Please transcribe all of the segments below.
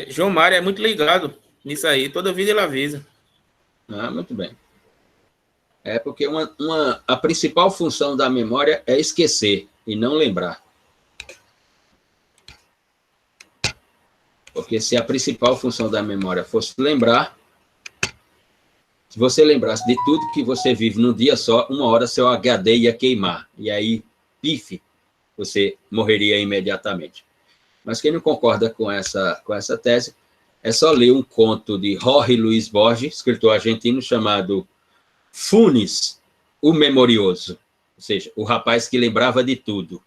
João Mário é muito ligado nisso aí, toda vida ele avisa. Ah, muito bem. É porque a principal função da memória é esquecer e não lembrar. Porque se a principal função da memória fosse lembrar, se você lembrasse de tudo que você vive num dia só, uma hora seu HD ia queimar. E aí, pife, você morreria imediatamente. Mas quem não concorda com essa tese, é só ler um conto de Jorge Luiz Borges, escritor argentino, chamado Funes, o Memorioso. Ou seja, o rapaz que lembrava de tudo.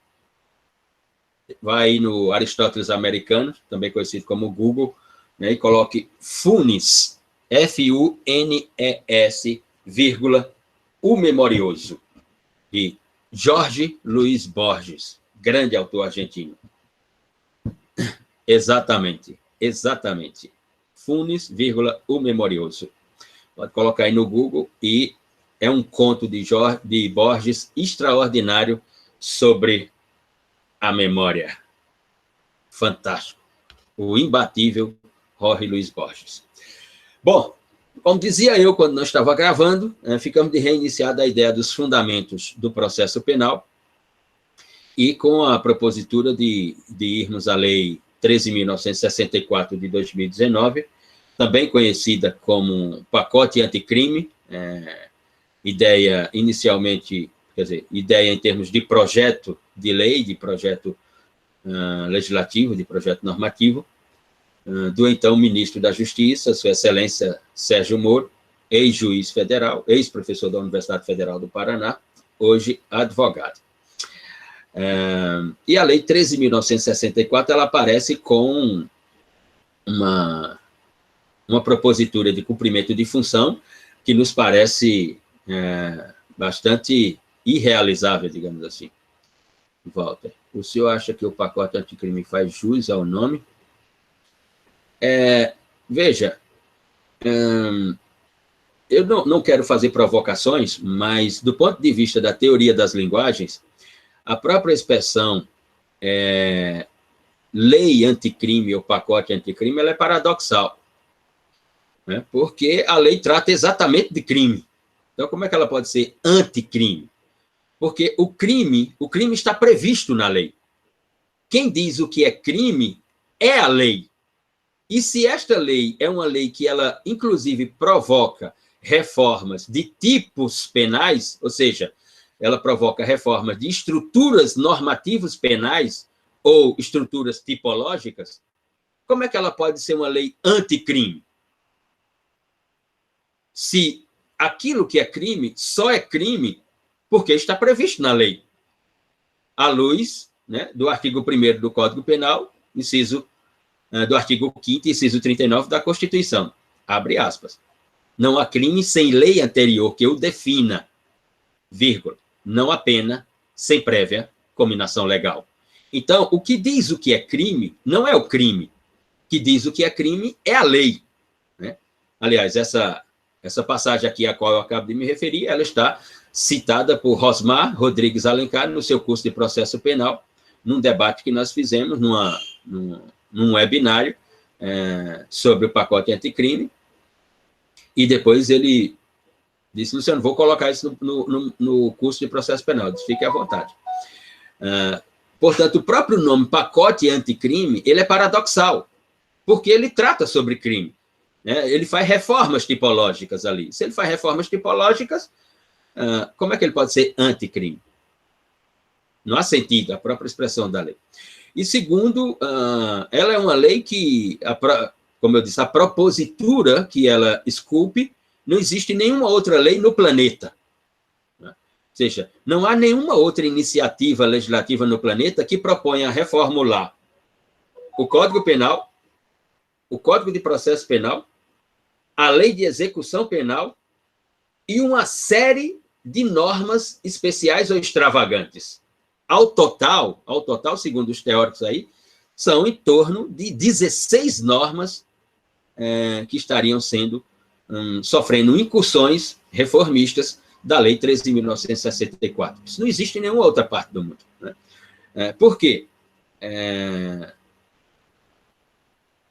Vai no Aristóteles americano, também conhecido como Google, né, e coloque Funes, F-U-N-E-S, vírgula, o Memorioso, de Jorge Luiz Borges, grande autor argentino. Exatamente, exatamente. Funes, vírgula, o Memorioso. Pode colocar aí no Google e é um conto de Borges extraordinário sobre a memória. Fantástico. O imbatível Jorge Luiz Borges. Bom, como dizia eu quando nós estava gravando, ficamos de reiniciar a ideia dos fundamentos do processo penal e com a propositura de irmos à Lei 13.964 de 2019, também conhecida como pacote anticrime, ideia inicialmente, quer dizer, ideia em termos de projeto de lei, de projeto legislativo, de projeto normativo, do então ministro da Justiça, Sua Excelência Sérgio Moro, ex-juiz federal, ex-professor da Universidade Federal do Paraná, hoje advogado. E a Lei 13.964, ela aparece com uma propositura de cumprimento de função que nos parece bastante irrealizável, digamos assim. Walter, o senhor acha que o pacote anticrime faz jus ao nome? Veja, eu não quero fazer provocações, mas do ponto de vista da teoria das linguagens, a própria expressão lei anticrime ou pacote anticrime, ela é paradoxal, né? Porque a lei trata exatamente de crime. Então, como é que ela pode ser anticrime? Porque o crime está previsto na lei. Quem diz o que é crime é a lei. E se esta lei é uma lei que ela, inclusive, provoca reformas de tipos penais, ou seja, ela provoca reformas de estruturas normativas penais ou estruturas tipológicas, como é que ela pode ser uma lei anticrime? Se aquilo que é crime só é crime porque está previsto na lei, à luz, né, do artigo 1º do Código Penal, inciso do artigo 5º, inciso 39 da Constituição. Abre aspas. Não há crime sem lei anterior que o defina, vírgula, não há pena sem prévia cominação legal. Então, o que diz o que é crime não é o crime. O que diz o que é crime é a lei, né? Aliás, essa passagem aqui a qual eu acabo de me referir, ela está citada por Rosmar Rodrigues Alencar no seu curso de processo penal, num debate que nós fizemos num webinário sobre o pacote anticrime, e depois ele disse, Luciano, vou colocar isso no curso de processo penal, disse, fique à vontade. Portanto, o próprio nome pacote anticrime, ele é paradoxal, porque ele trata sobre crime, né? Ele faz reformas tipológicas ali. Se ele faz reformas tipológicas, como é que ele pode ser anticrime? Não há sentido, a própria expressão da lei. E segundo, ela é uma lei que, como eu disse, a propositura que ela esculpe, não existe nenhuma outra lei no planeta. Ou seja, não há nenhuma outra iniciativa legislativa no planeta que proponha reformular o Código Penal, o Código de Processo Penal, a Lei de Execução Penal e uma série de normas especiais ou extravagantes. Ao total, segundo os teóricos aí, são em torno de 16 normas que estariam sofrendo incursões reformistas da Lei 13.964. Isso não existe em nenhuma outra parte do mundo, né? Por quê?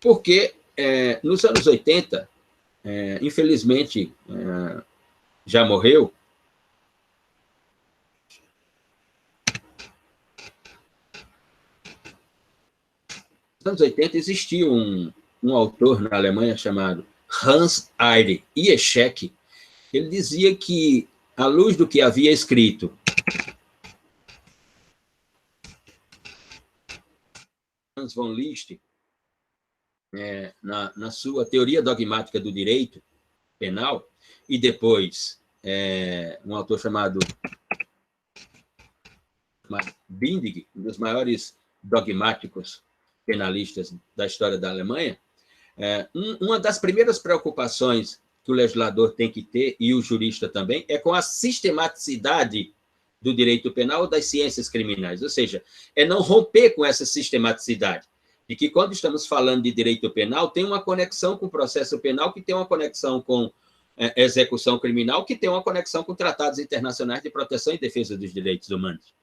porque nos anos 80, infelizmente, já morreu, nos anos 80 existia um autor na Alemanha chamado Hans-Eyre Ieschek. Ele dizia que, à luz do que havia escrito Hans von Liszt, na sua teoria dogmática do direito penal, e depois um autor chamado Bindig, um dos maiores dogmáticos penalistas da história da Alemanha, uma das primeiras preocupações que o legislador tem que ter, e o jurista também, é com a sistematicidade do direito penal ou das ciências criminais, ou seja, é não romper com essa sistematicidade, de que quando estamos falando de direito penal, tem uma conexão com o processo penal, que tem uma conexão com execução criminal, que tem uma conexão com tratados internacionais de proteção e defesa dos direitos humanos.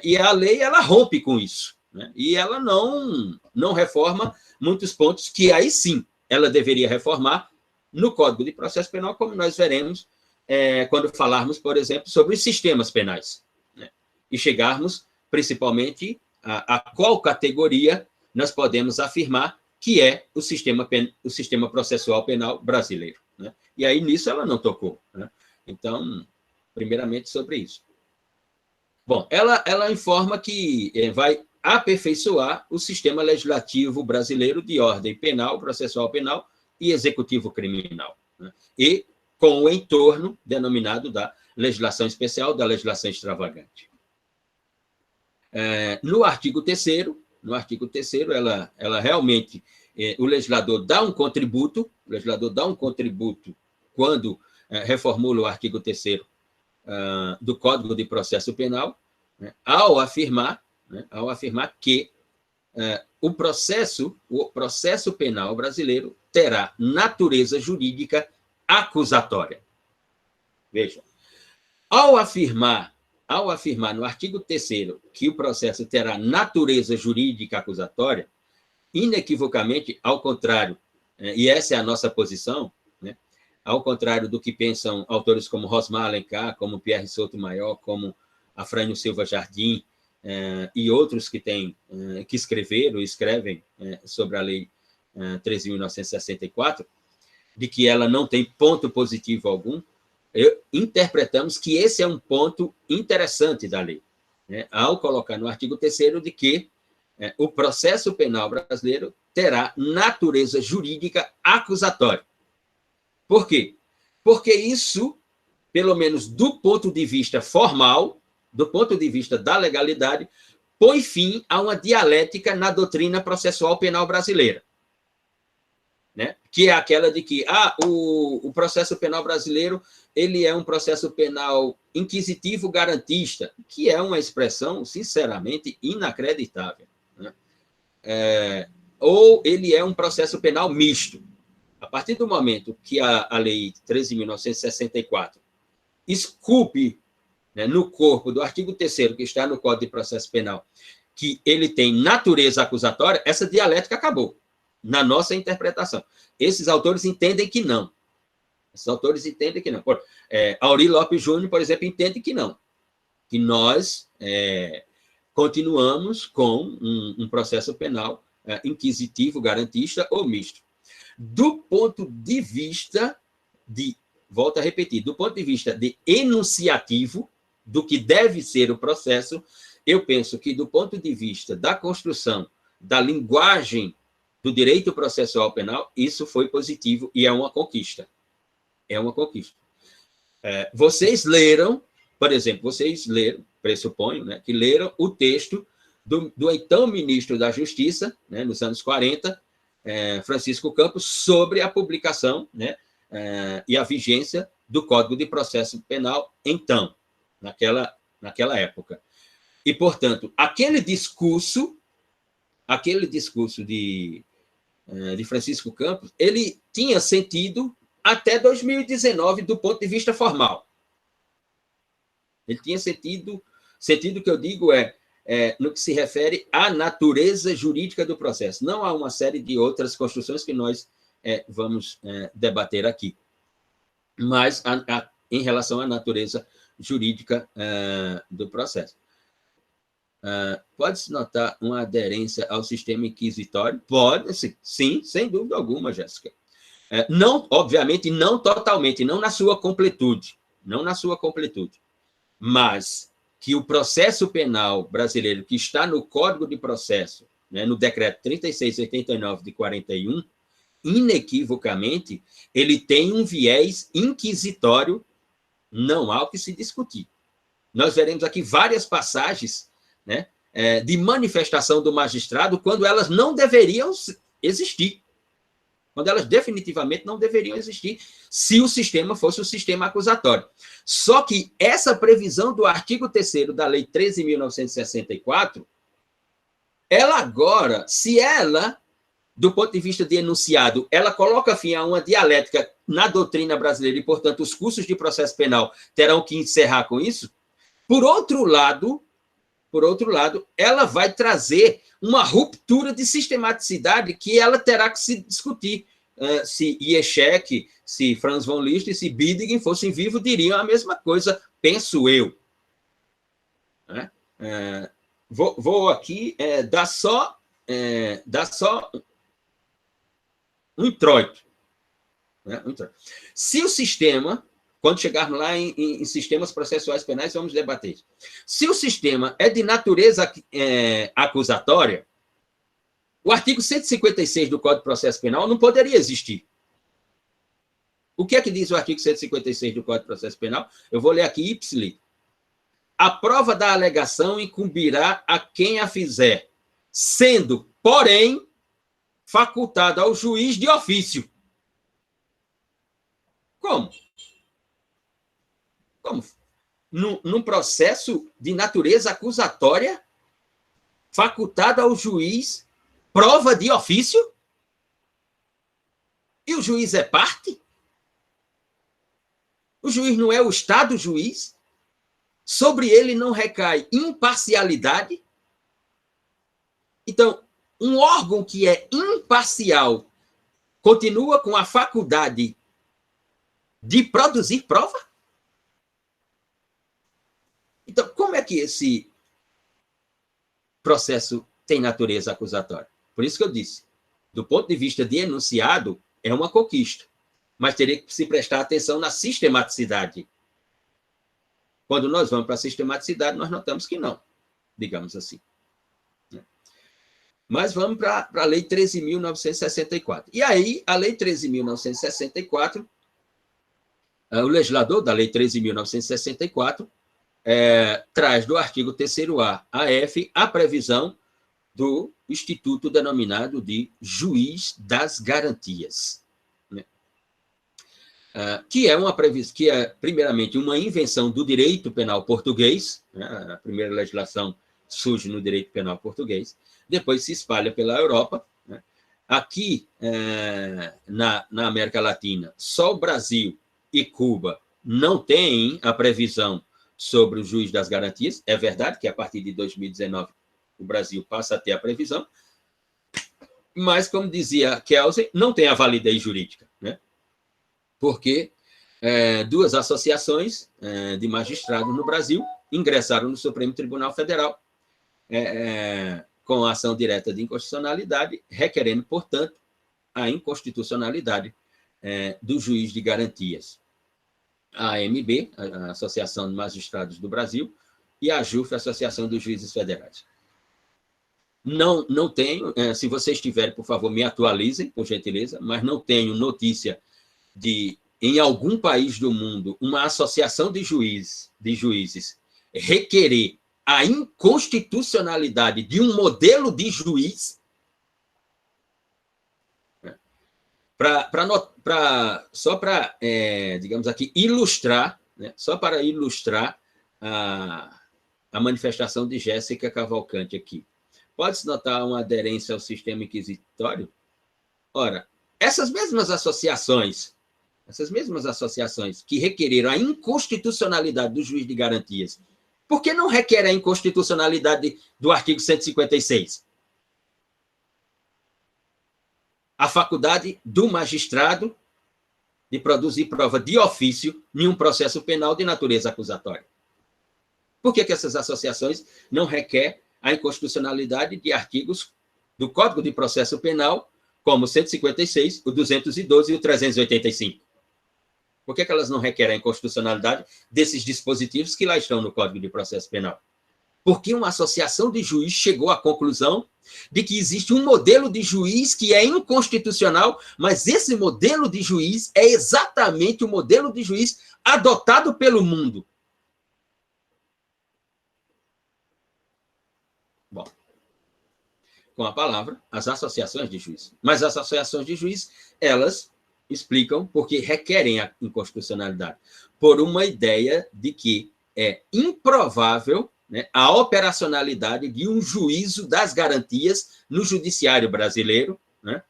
E a lei, ela rompe com isso, e ela não reforma muitos pontos que, aí sim, ela deveria reformar no Código de Processo Penal, como nós veremos quando falarmos, por exemplo, sobre os sistemas penais, e chegarmos, principalmente, a qual categoria nós podemos afirmar que é o sistema processual penal brasileiro. E aí, nisso, ela não tocou. Então, primeiramente, sobre isso. Bom, ela informa que vai aperfeiçoar o sistema legislativo brasileiro de ordem penal, processual penal e executivo criminal, e com o entorno denominado da legislação especial, da legislação extravagante. No artigo 3º, ela realmente, o legislador dá um contributo, quando reformula o artigo 3º do Código de Processo Penal, ao afirmar que o processo penal brasileiro terá natureza jurídica acusatória. Vejam, ao afirmar no artigo 3º que o processo terá natureza jurídica acusatória, inequivocamente, ao contrário, e essa é a nossa posição, ao contrário do que pensam autores como Rosmar Alencar, como Pierre Sotomayor, como Afrânio Silva Jardim, e outros que escreveram e escrevem sobre a Lei 13.964, de que ela não tem ponto positivo algum, interpretamos que esse é um ponto interessante da lei, ao colocar no artigo 3º de que o processo penal brasileiro terá natureza jurídica acusatória. Por quê? Porque isso, pelo menos do ponto de vista formal, do ponto de vista da legalidade, põe fim a uma dialética na doutrina processual penal brasileira, que é aquela de que o processo penal brasileiro ele é um processo penal inquisitivo garantista, que é uma expressão, sinceramente, inacreditável. Ou ele é um processo penal misto. A partir do momento que a Lei 13.964 esculpe no corpo do artigo 3º, que está no Código de Processo Penal, que ele tem natureza acusatória, essa dialética acabou, na nossa interpretação. Esses autores entendem que não. Aurí Lopes Júnior, por exemplo, entende que não. Que nós continuamos com um processo penal inquisitivo, garantista ou misto. Do ponto de vista volto a repetir, do ponto de vista de enunciativo, do que deve ser o processo, eu penso que, do ponto de vista da construção da linguagem do direito processual penal, isso foi positivo e é uma conquista. Vocês leram, por exemplo, pressuponho, que leram o texto do então ministro da Justiça, nos anos 40, Francisco Campos, sobre a publicação e a vigência do Código de Processo Penal, então, naquela época. E, portanto, aquele discurso de Francisco Campos, ele tinha sentido até 2019, do ponto de vista formal. Ele tinha sentido que eu digo no que se refere à natureza jurídica do processo. Não há uma série de outras construções que nós vamos debater aqui. Mas em relação à natureza jurídica do processo. Pode-se notar uma aderência ao sistema inquisitório? Pode, sim, sem dúvida alguma, Jéssica. Não, obviamente, não totalmente, não na sua completude, mas que o processo penal brasileiro, que está no Código de Processo, né, no Decreto 3689 de 41, inequivocamente, ele tem um viés inquisitório, não há o que se discutir. Nós veremos aqui várias passagens, né, de manifestação do magistrado quando elas não deveriam existir, quando elas definitivamente não deveriam existir, se o sistema fosse o sistema acusatório. Só que essa previsão do artigo 3º da Lei 13.964, ela agora, se ela, do ponto de vista de enunciado, ela coloca fim a uma dialética na doutrina brasileira e, portanto, os cursos de processo penal terão que encerrar com isso. Por outro lado, ela vai trazer uma ruptura de sistematicidade que ela terá que se discutir. Se Ieschek, se Franz von Liszt e se Biddingen fossem vivos, diriam a mesma coisa, penso eu. Vou aqui dar só um introito. Se o sistema, quando chegarmos lá em sistemas processuais penais, vamos debater. Se o sistema é de natureza acusatória, o artigo 156 do Código de Processo Penal não poderia existir. O que é que diz o artigo 156 do Código de Processo Penal? Eu vou ler aqui, ipsi. A prova da alegação incumbirá a quem a fizer, sendo, porém, facultada ao juiz de ofício. Como? Num processo de natureza acusatória, facultada ao juiz prova de ofício? E o juiz é parte? O juiz não é o Estado juiz? Sobre ele não recai imparcialidade? Então, um órgão que é imparcial continua com a faculdade de produzir prova? Então, como é que esse processo tem natureza acusatória? Por isso que eu disse, do ponto de vista de enunciado, é uma conquista, mas teria que se prestar atenção na sistematicidade. Quando nós vamos para a sistematicidade, nós notamos que não, digamos assim. Mas vamos para a Lei 13.964. E aí, a Lei 13.964, o legislador da Lei 13.964 traz do artigo 3º a F a previsão do instituto denominado de juiz das garantias, né? Que é primeiramente uma invenção do direito penal português, né? A primeira legislação surge no direito penal português, depois se espalha pela Europa, né? Aqui na América Latina, só o Brasil e Cuba não têm a previsão sobre o juiz das garantias. É verdade que a partir de 2019 o Brasil passa a ter a previsão, mas, como dizia Kelsen, não tem a validez jurídica, né? Porque duas associações de magistrados no Brasil ingressaram no Supremo Tribunal Federal com a ação direta de inconstitucionalidade, requerendo, portanto, a inconstitucionalidade do juiz de garantias. A AMB, a Associação de Magistrados do Brasil, e a AJUF, a Associação dos Juízes Federais. Não tenho, se vocês tiverem, por favor, me atualizem, por gentileza, mas não tenho notícia de, em algum país do mundo, uma associação de juízes requerer a inconstitucionalidade de um modelo de juiz só para, digamos aqui, ilustrar, né, só para ilustrar a manifestação de Jéssica Cavalcante aqui. Pode-se notar uma aderência ao sistema inquisitório? Ora, essas mesmas associações que requereram a inconstitucionalidade do juiz de garantias Por que não requer a inconstitucionalidade do artigo 156? A faculdade do magistrado de produzir prova de ofício em um processo penal de natureza acusatória. Por que essas associações não requerem a inconstitucionalidade de artigos do Código de Processo Penal, como o 156, o 212 e o 385? Por que elas não requerem a inconstitucionalidade desses dispositivos que lá estão no Código de Processo Penal? Porque uma associação de juiz chegou à conclusão de que existe um modelo de juiz que é inconstitucional, mas esse modelo de juiz é exatamente o modelo de juiz adotado pelo mundo. Bom, com a palavra, as associações de juiz. Mas as associações de juiz, elas explicam porque requerem a inconstitucionalidade, por uma ideia de que é improvável, né, a operacionalidade de um juízo das garantias no judiciário brasileiro, né,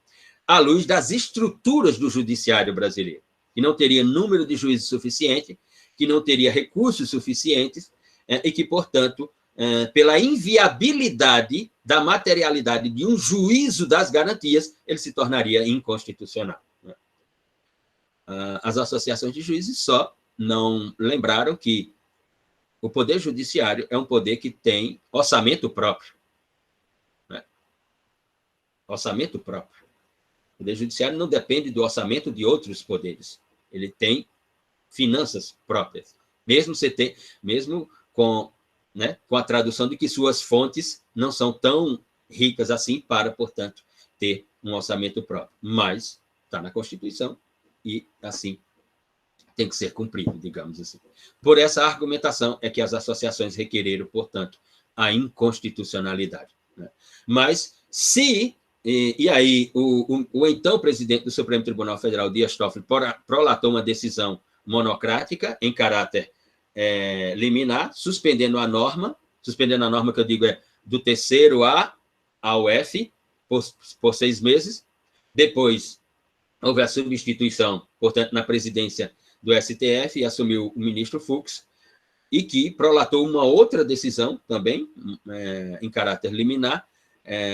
à luz das estruturas do judiciário brasileiro, que não teria número de juízes suficiente, que não teria recursos suficientes, e que, portanto, pela inviabilidade da materialidade de um juízo das garantias, ele se tornaria inconstitucional. Né? As associações de juízes só não lembraram que o Poder Judiciário é um poder que tem orçamento próprio. Né? Orçamento próprio. O Poder Judiciário não depende do orçamento de outros poderes. Ele tem finanças próprias. Mesmo com a tradução de que suas fontes não são tão ricas assim para, portanto, ter um orçamento próprio. Mas está na Constituição e, assim, tem que ser cumprido, digamos assim. Por essa argumentação é que as associações requereram, portanto, a inconstitucionalidade. Né? Mas se... E aí, o então presidente do Supremo Tribunal Federal, Dias Toffoli, prolatou uma decisão monocrática em caráter liminar, suspendendo a norma que eu digo é do terceiro A ao F, por 6 meses. Depois, houve a substituição, portanto, na presidência do STF, e assumiu o ministro Fux, e que prolatou uma outra decisão, também, em caráter liminar,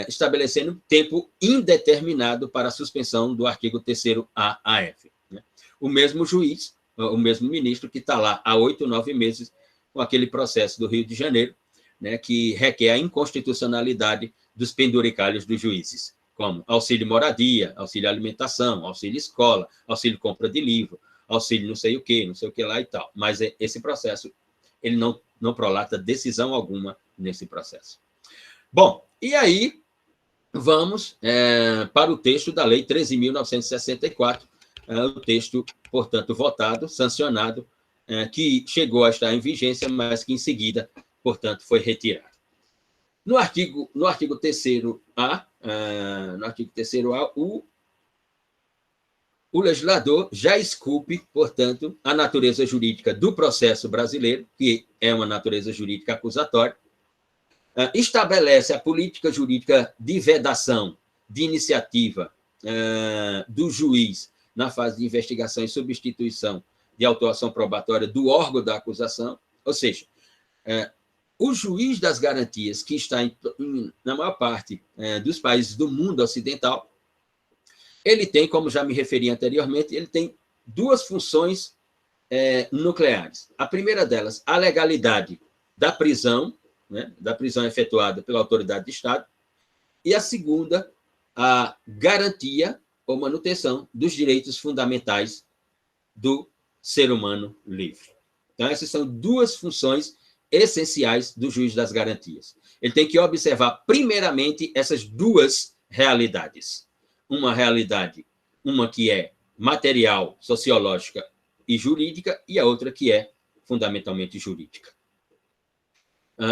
estabelecendo tempo indeterminado para a suspensão do artigo 3º A a F. Né? O mesmo juiz, o mesmo ministro, que está lá há 8, 9 meses, com aquele processo do Rio de Janeiro, né, que requer a inconstitucionalidade dos penduricalhos dos juízes, como auxílio moradia, auxílio alimentação, auxílio escola, auxílio compra de livro, auxílio não sei o que lá e tal. Mas esse processo, ele não prolata decisão alguma nesse processo. Bom, e aí vamos para o texto da Lei 13.964, o texto, portanto, votado, sancionado, que chegou a estar em vigência, mas que em seguida, portanto, foi retirado. No artigo 3º-A, o legislador já esculpe, portanto, a natureza jurídica do processo brasileiro, que é uma natureza jurídica acusatória, estabelece a política jurídica de vedação, de iniciativa do juiz na fase de investigação e substituição de autuação probatória do órgão da acusação, ou seja, o juiz das garantias, que está na maior parte dos países do mundo ocidental, ele tem, como já me referi anteriormente, ele tem 2 funções nucleares. A primeira delas, a legalidade da prisão, né, da prisão efetuada pela autoridade de Estado, e a segunda, a garantia ou manutenção dos direitos fundamentais do ser humano livre. Então, essas são 2 funções essenciais do juiz das garantias. Ele tem que observar, primeiramente, essas 2 realidades. Uma realidade, uma que é material, sociológica e jurídica, e a outra que é fundamentalmente jurídica.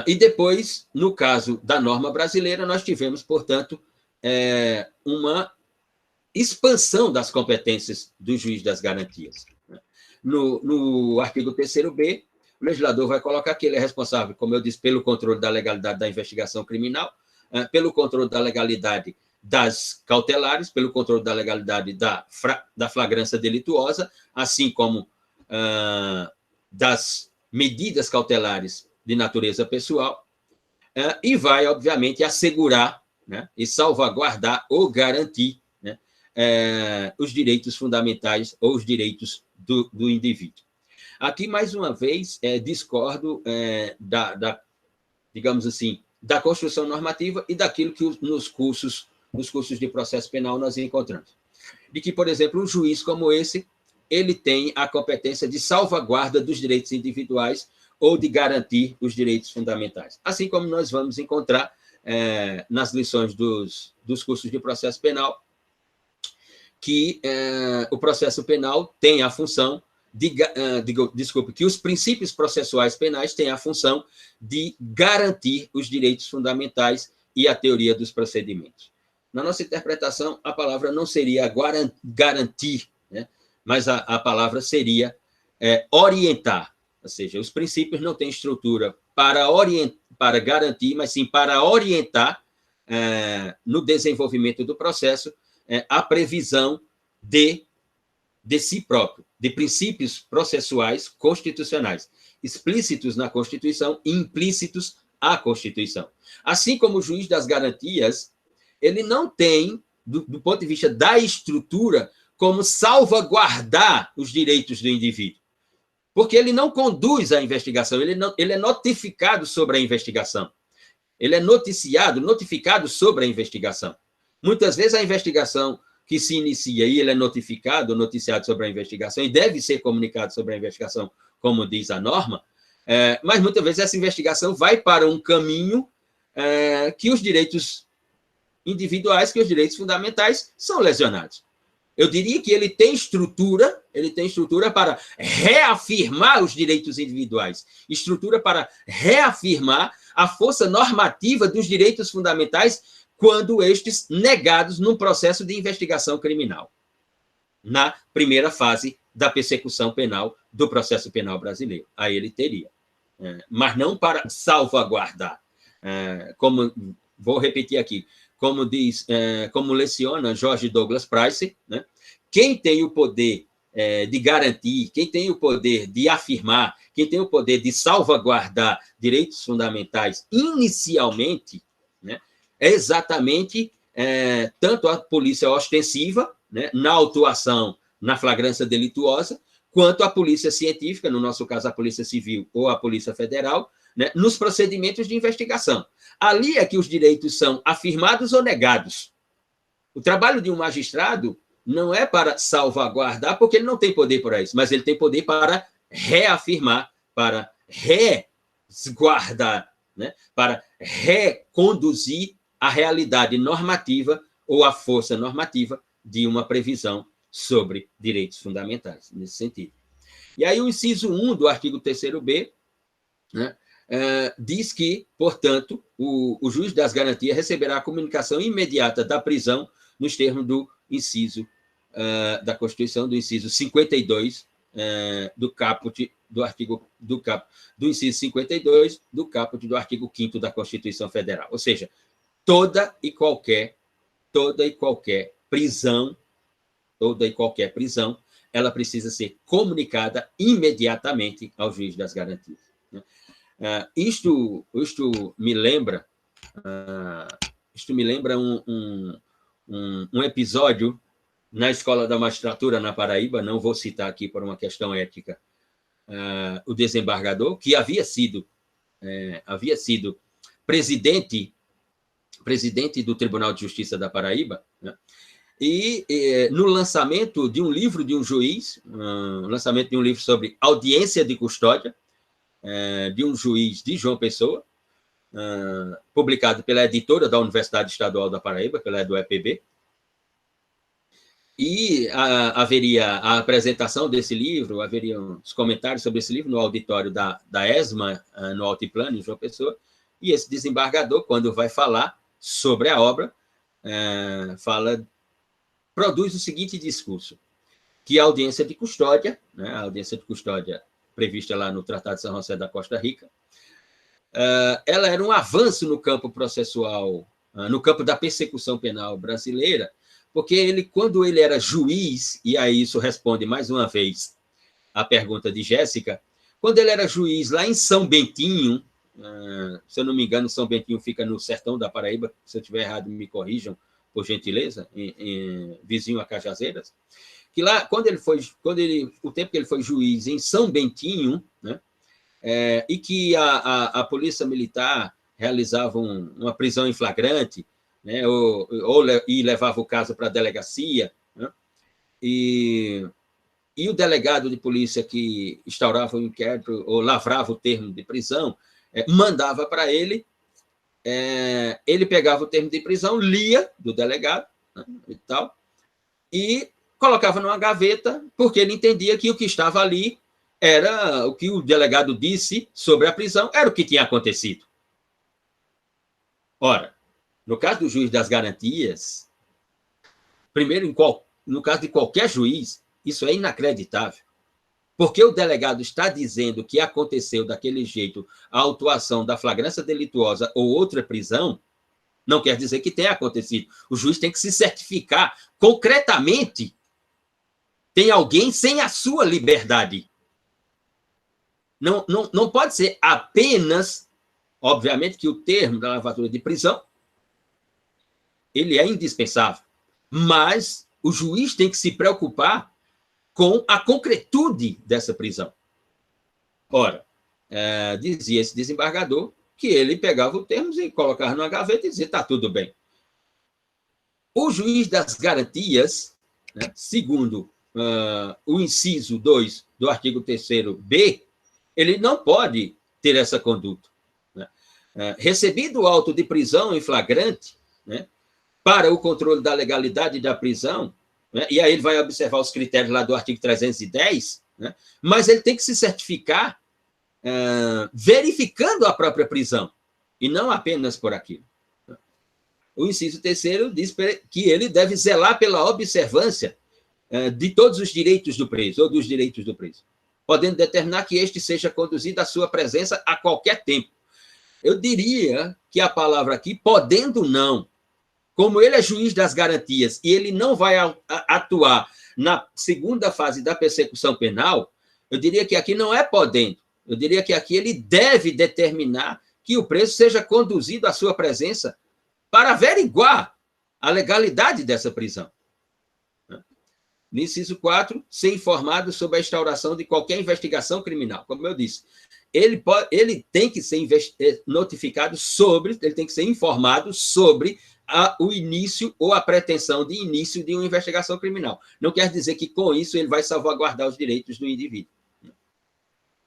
E depois, no caso da norma brasileira, nós tivemos, portanto, uma expansão das competências do juiz das garantias. No artigo 3º-B, o legislador vai colocar que ele é responsável, como eu disse, pelo controle da legalidade da investigação criminal, pelo controle da legalidade das cautelares, pelo controle da legalidade da flagrância delituosa, assim como das medidas cautelares de natureza pessoal, e vai, obviamente, assegurar, né, e salvaguardar ou garantir, né, os direitos fundamentais ou os direitos do indivíduo. Aqui, mais uma vez, discordo digamos assim, da construção normativa e daquilo que nos cursos de processo penal nós encontramos. De que, por exemplo, um juiz como esse, ele tem a competência de salvaguarda dos direitos individuais ou de garantir os direitos fundamentais. Assim como nós vamos encontrar nas lições dos cursos de processo penal, que o processo penal tem a função que os princípios processuais penais têm a função de garantir os direitos fundamentais e a teoria dos procedimentos. Na nossa interpretação, a palavra não seria garantir, né? Mas a palavra seria orientar, ou seja, os princípios não têm estrutura para garantir, mas sim para orientar no desenvolvimento do processo a previsão de si próprio, de princípios processuais constitucionais, explícitos na Constituição e implícitos à Constituição. Assim como o juiz das garantias, ele não tem, do ponto de vista da estrutura, como salvaguardar os direitos do indivíduo, porque ele não conduz a investigação, ele é notificado sobre a investigação, ele é notificado sobre a investigação. Muitas vezes a investigação que se inicia e ele é noticiado sobre a investigação e deve ser comunicado sobre a investigação, como diz a norma, mas muitas vezes essa investigação vai para um caminho que os direitos individuais, que os direitos fundamentais são lesionados. Eu diria que ele tem estrutura para reafirmar os direitos individuais, estrutura para reafirmar a força normativa dos direitos fundamentais quando estes negados num processo de investigação criminal, na primeira fase da persecução penal do processo penal brasileiro. Aí ele teria, mas não para salvaguardar, como vou repetir aqui, como leciona George Douglas Price, né? Quem tem o poder de garantir, quem tem o poder de afirmar, quem tem o poder de salvaguardar direitos fundamentais inicialmente, né, é exatamente tanto a polícia ostensiva, né, na autuação, na flagrância delituosa, quanto a polícia científica, no nosso caso a Polícia Civil ou a Polícia Federal, né, nos procedimentos de investigação. Ali é que os direitos são afirmados ou negados. O trabalho de um magistrado não é para salvaguardar, porque ele não tem poder para isso, mas ele tem poder para reafirmar, para resguardar, né, para reconduzir a realidade normativa ou a força normativa de uma previsão sobre direitos fundamentais, nesse sentido. E aí o inciso 1 do artigo 3º-B, né, diz que, portanto, o juiz das garantias receberá a comunicação imediata da prisão nos termos do inciso da Constituição, do inciso 52 do caput do artigo do inciso 52 do caput do artigo 5º da Constituição Federal. Ou seja, toda e qualquer prisão, ela precisa ser comunicada imediatamente ao juiz das garantias. Isto me lembra um episódio na Escola da Magistratura na Paraíba, não vou citar aqui por uma questão ética, o desembargador, que havia sido presidente do Tribunal de Justiça da Paraíba, né? E no lançamento de um livro de um juiz, lançamento de um livro sobre audiência de custódia, de um juiz de João Pessoa, publicado pela editora da Universidade Estadual da Paraíba, pela EduEPB, e haveria a apresentação desse livro, haveriam os comentários sobre esse livro no auditório da ESMA, no Altiplano, em João Pessoa, e esse desembargador, quando vai falar sobre a obra, produz o seguinte discurso, que a audiência de custódia, né, a audiência de custódia prevista lá no Tratado de São José da Costa Rica, ela era um avanço no campo processual, no campo da persecução penal brasileira, porque quando ele era juiz, e aí isso responde mais uma vez a pergunta de Jéssica, quando ele era juiz lá em São Bentinho, Se eu não me engano, São Bentinho fica no sertão da Paraíba. Se eu estiver errado, me corrijam, por gentileza, vizinho a Cajazeiras. Que lá, o tempo que ele foi juiz em São Bentinho, né, e que a polícia militar realizava uma prisão em flagrante, né, e levava o caso para a delegacia, né, e o delegado de polícia que instaurava o inquérito ou lavrava o termo de prisão mandava para ele, ele pegava o termo de prisão, lia do delegado, né, e tal, e colocava numa gaveta, porque ele entendia que o que estava ali era o que o delegado disse sobre a prisão, era o que tinha acontecido. Ora, no caso do juiz das garantias, primeiro, no caso de qualquer juiz, isso é inacreditável. Porque o delegado está dizendo que aconteceu daquele jeito a autuação da flagrância delituosa ou outra prisão, não quer dizer que tenha acontecido. O juiz tem que se certificar concretamente. Tem alguém sem a sua liberdade. Não pode ser apenas, obviamente, que o termo da lavatura de prisão ele é indispensável, mas o juiz tem que se preocupar com a concretude dessa prisão. Ora, dizia esse desembargador que ele pegava o termo e colocava numa gaveta e dizia, está tudo bem. O juiz das garantias, né, segundo o inciso 2 do artigo 3º-B, ele não pode ter essa conduta. Né? Recebido o auto de prisão em flagrante, né, para o controle da legalidade da prisão, né, e aí ele vai observar os critérios lá do artigo 310, né, mas ele tem que se certificar verificando a própria prisão, e não apenas por aquilo. O inciso 3º diz que ele deve zelar pela observância de todos os direitos do preso, ou dos direitos do preso, podendo determinar que este seja conduzido à sua presença a qualquer tempo. Eu diria que a palavra aqui, podendo não, como ele é juiz das garantias e ele não vai atuar na segunda fase da persecução penal, eu diria que aqui não é podendo, eu diria que aqui ele deve determinar que o preso seja conduzido à sua presença para averiguar a legalidade dessa prisão. No inciso 4, ser informado sobre a instauração de qualquer investigação criminal. Como eu disse, ele tem que ser notificado sobre, ele tem que ser informado sobre o início ou a pretensão de início de uma investigação criminal. Não quer dizer que, com isso, ele vai salvaguardar os direitos do indivíduo.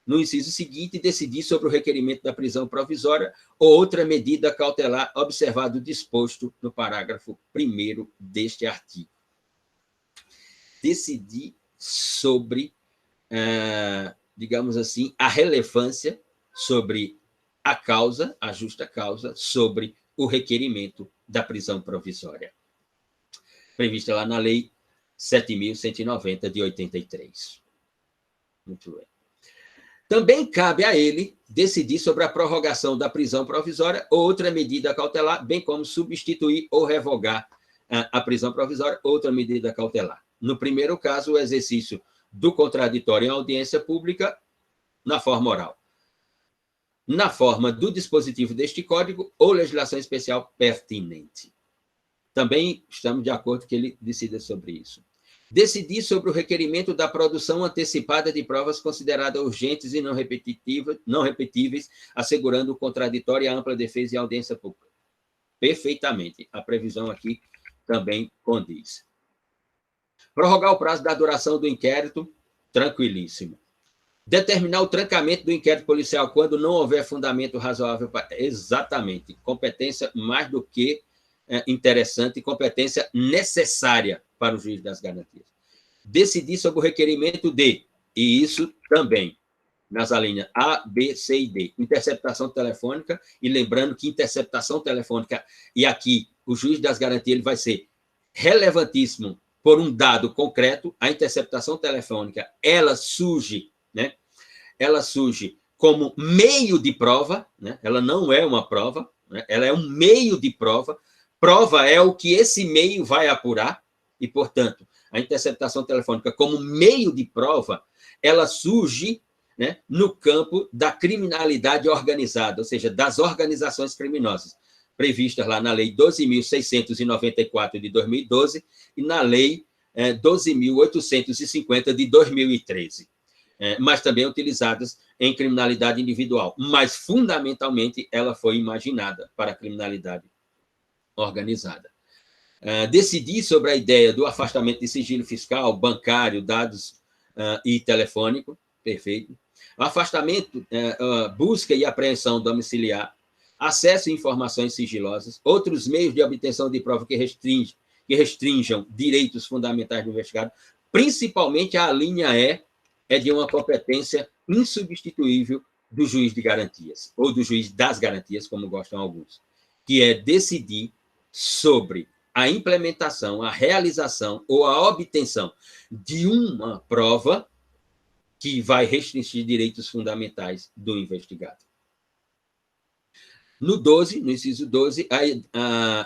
No inciso seguinte, decidir sobre o requerimento da prisão provisória ou outra medida cautelar, observado o disposto no parágrafo 1º deste artigo. Decidir sobre, digamos assim, a relevância sobre a causa, a justa causa, sobre o requerimento da prisão provisória, prevista lá na Lei 7.190, de 83. Muito bem. Também cabe a ele decidir sobre a prorrogação da prisão provisória ou outra medida cautelar, bem como substituir ou revogar a prisão provisória ou outra medida cautelar. No primeiro caso, o exercício do contraditório em audiência pública na forma oral, na forma do dispositivo deste código ou legislação especial pertinente. Também estamos de acordo que ele decida sobre isso. Decidir sobre o requerimento da produção antecipada de provas consideradas urgentes e não repetíveis, assegurando o contraditório, a ampla defesa e a audiência pública. Perfeitamente. A previsão aqui também condiz. Prorrogar o prazo da duração do inquérito, tranquilíssimo. Determinar o trancamento do inquérito policial quando não houver fundamento razoável para... Exatamente. Competência mais do que interessante, competência necessária para o juiz das garantias. Decidir sobre o requerimento de, e isso também, nas alíneas A, B, C e D, interceptação telefônica, e lembrando que interceptação telefônica, e aqui o juiz das garantias ele vai ser relevantíssimo por um dado concreto, a interceptação telefônica, ela surge, né? Ela surge como meio de prova, né? Ela não é uma prova, né? Ela é um meio de prova. Prova é o que esse meio vai apurar, e, portanto, a interceptação telefônica como meio de prova, ela surge né, no campo da criminalidade organizada, ou seja, das organizações criminosas, previstas lá na Lei 12.694 de 2012 e na Lei 12.850 de 2013, mas também utilizadas em criminalidade individual. Mas, fundamentalmente, ela foi imaginada para a criminalidade organizada. Decidir sobre a ideia do afastamento de sigilo fiscal, bancário, dados e telefônico, perfeito. Afastamento, busca e apreensão domiciliar, acesso a informações sigilosas, outros meios de obtenção de prova que restringam direitos fundamentais do investigado, principalmente a linha é de uma competência insubstituível do juiz de garantias, ou do juiz das garantias, como gostam alguns, que é decidir sobre a implementação, a realização ou a obtenção de uma prova que vai restringir direitos fundamentais do investigado. No 12, no inciso 12,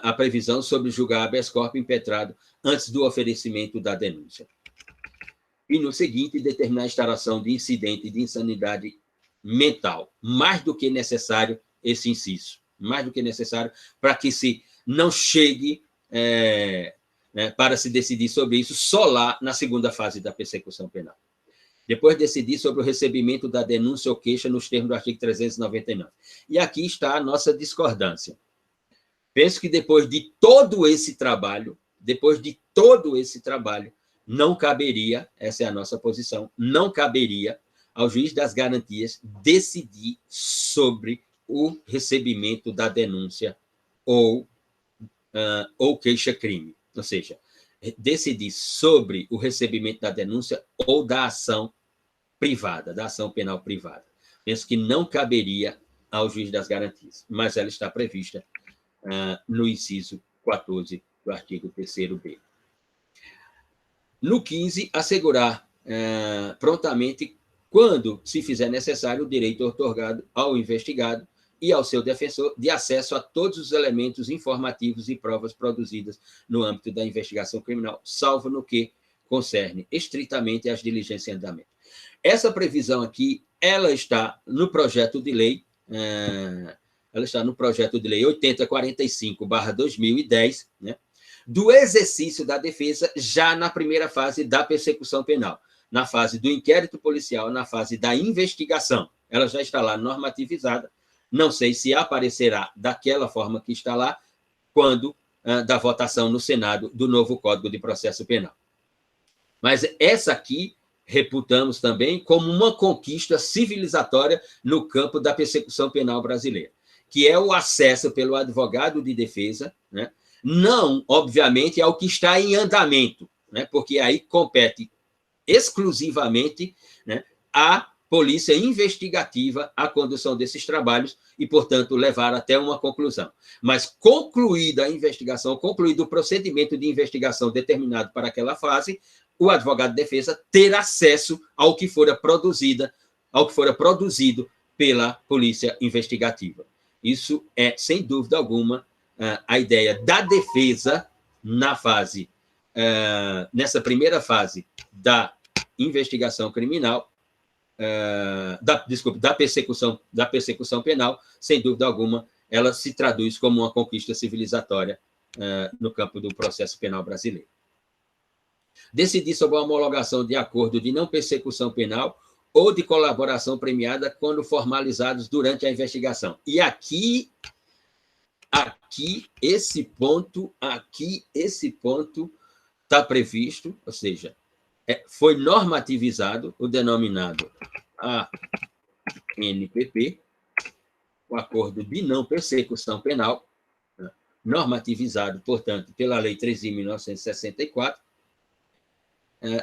a previsão sobre julgar habeas corpus impetrado antes do oferecimento da denúncia. E, no seguinte, determinar a instauração de incidente de insanidade mental, mais do que necessário esse inciso, mais do que necessário para que se não chegue para se decidir sobre isso só lá na segunda fase da persecução penal. Depois decidir sobre o recebimento da denúncia ou queixa nos termos do artigo 399. E aqui está a nossa discordância. Penso que depois de todo esse trabalho, não caberia, essa é a nossa posição, não caberia ao juiz das garantias decidir sobre o recebimento da denúncia ou queixa-crime. Ou seja, decidir sobre o recebimento da denúncia ou da ação privada, da ação penal privada. Penso que não caberia ao juiz das garantias, mas ela está prevista no inciso 14 do artigo 3º-B. No 15, assegurar prontamente, quando se fizer necessário, o direito outorgado ao investigado e ao seu defensor de acesso a todos os elementos informativos e provas produzidas no âmbito da investigação criminal, salvo no que concerne estritamente às diligências em andamento. Essa previsão aqui, ela está no projeto de lei, 8045/2010, né, do exercício da defesa já na primeira fase da persecução penal, na fase do inquérito policial, na fase da investigação. Ela já está lá normativizada. Não sei se aparecerá daquela forma que está lá quando da votação no Senado do novo Código de Processo Penal. Mas essa aqui reputamos também como uma conquista civilizatória no campo da persecução penal brasileira, que é o acesso pelo advogado de defesa, né? Não, obviamente, ao que está em andamento, né? Porque aí compete exclusivamente, né, à polícia investigativa a condução desses trabalhos e, portanto, levar até uma conclusão. Mas, concluída a investigação, concluído o procedimento de investigação determinado para aquela fase, o advogado de defesa ter acesso ao que fora produzido pela polícia investigativa. Isso é, sem dúvida alguma, a ideia da defesa nessa primeira fase da investigação criminal, da persecução penal, sem dúvida alguma, ela se traduz como uma conquista civilizatória no campo do processo penal brasileiro. Decidir sobre a homologação de acordo de não persecução penal ou de colaboração premiada quando formalizados durante a investigação. E aqui esse ponto está previsto, ou seja, foi normativizado o denominado ANPP, o Acordo de Não Persecução Penal, normativizado, portanto, pela Lei 13.964,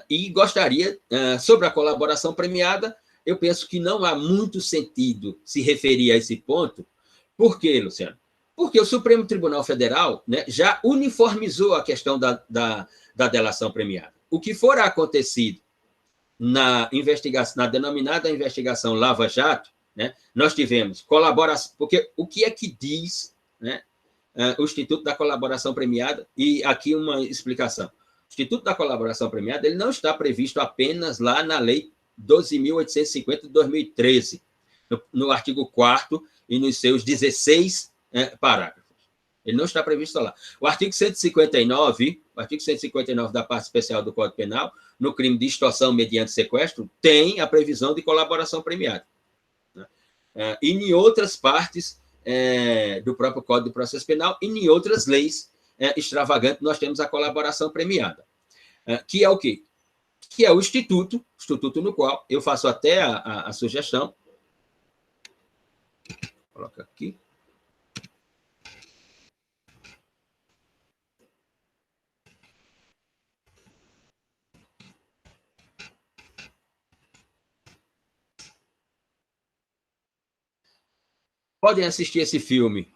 e gostaria, sobre a colaboração premiada, eu penso que não há muito sentido se referir a esse ponto. Por quê, Luciano? Porque o Supremo Tribunal Federal, né, já uniformizou a questão da delação premiada. O que for acontecido na denominada investigação Lava Jato, né, nós tivemos colaboração, porque o que é que diz, né, o Instituto da Colaboração Premiada? E aqui uma explicação. O Instituto da Colaboração Premiada ele não está previsto apenas lá na Lei 12.850 de 2013, no artigo 4º e nos seus 16 parágrafos. Ele não está previsto lá. O artigo 159 da parte especial do Código Penal, no crime de extorsão mediante sequestro, tem a previsão de colaboração premiada. E em outras partes do próprio Código de Processo Penal e em outras leis extravagantes, nós temos a colaboração premiada. Que é o quê? Que é o instituto no qual eu faço até a sugestão. Coloca aqui. Podem assistir esse filme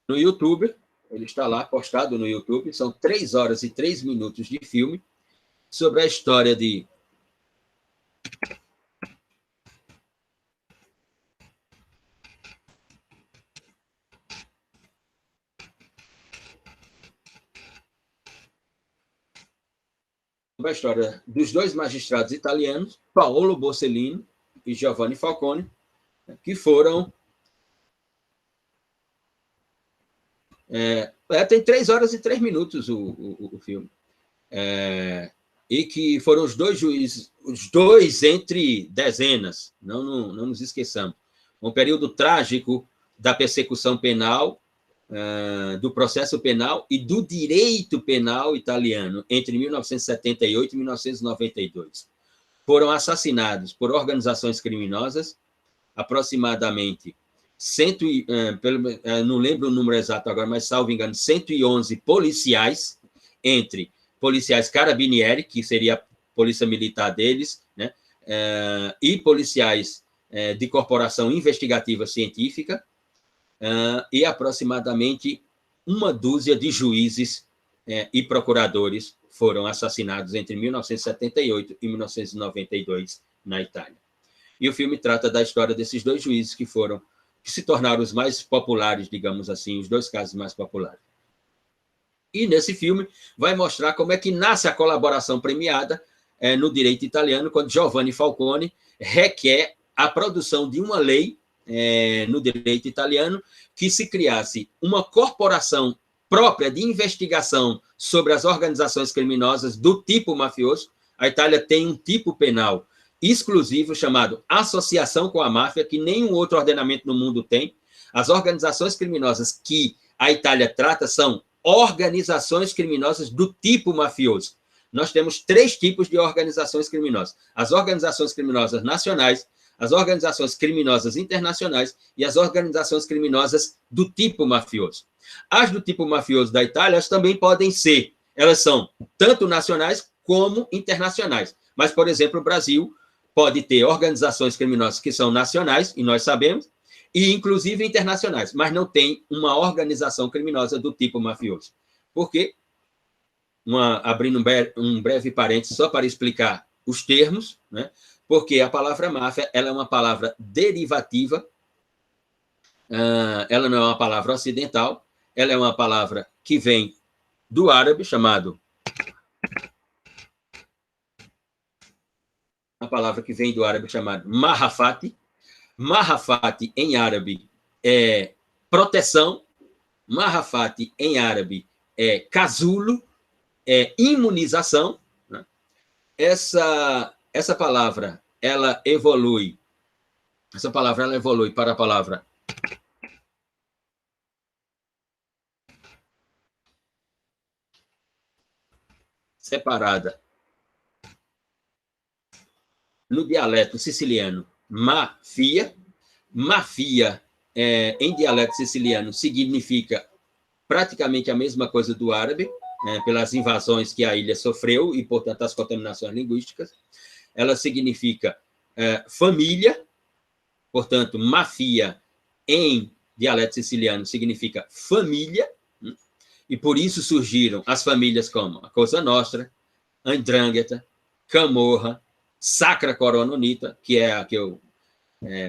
no YouTube. Ele está lá, postado no YouTube. São 3 horas e 3 minutos de filme sobre a história de a história dos 2 magistrados italianos, Paolo Borsellino e Giovanni Falcone, que foram... tem 3 horas e 3 minutos o filme. E que foram os 2 juízes, os 2 entre dezenas, não nos esqueçamos. Um período trágico da persecução penal, do processo penal e do direito penal italiano entre 1978 e 1992. Foram assassinados por organizações criminosas aproximadamente não lembro o número exato agora, mas, salvo engano, 111 policiais, entre policiais carabinieri, que seria a polícia militar deles, né, e policiais de corporação investigativa científica, e aproximadamente 1 dúzia de juízes e procuradores foram assassinados entre 1978 e 1992 na Itália. E o filme trata da história desses 2 juízes que se tornaram os mais populares, digamos assim, os 2 casos mais populares. E nesse filme vai mostrar como é que nasce a colaboração premiada no direito italiano, quando Giovanni Falcone requer a produção de uma lei no direito italiano que se criasse uma corporação própria de investigação sobre as organizações criminosas do tipo mafioso. A Itália tem um tipo penal exclusivo chamado associação com a máfia, que nenhum outro ordenamento no mundo tem. As organizações criminosas que a Itália trata são organizações criminosas do tipo mafioso. Nós temos 3 tipos de organizações criminosas: as organizações criminosas nacionais, as organizações criminosas internacionais e as organizações criminosas do tipo mafioso. As do tipo mafioso da Itália, elas também podem ser, elas são tanto nacionais como internacionais. Mas, por exemplo, o Brasil pode ter organizações criminosas que são nacionais, e nós sabemos, e inclusive internacionais, mas não tem uma organização criminosa do tipo mafioso. Por quê? Abrindo um breve parênteses só para explicar os termos, né? Porque a palavra máfia ela é uma palavra derivativa, ela não é uma palavra ocidental, ela é uma palavra que vem do árabe, chamado Mahafati. Mahafati, em árabe, é proteção. Mahafati, em árabe, é casulo, é imunização. Né? Essa palavra, ela evolui para a palavra separada no dialeto siciliano, mafia. Mafia, em dialeto siciliano, significa praticamente a mesma coisa do árabe, pelas invasões que a ilha sofreu e, portanto, as contaminações linguísticas. Ela significa família, portanto, mafia, em dialeto siciliano, significa família, e por isso surgiram as famílias como a Cosa Nostra, a 'Ndrangheta, Camorra, Sacra Corona Unita, que é a que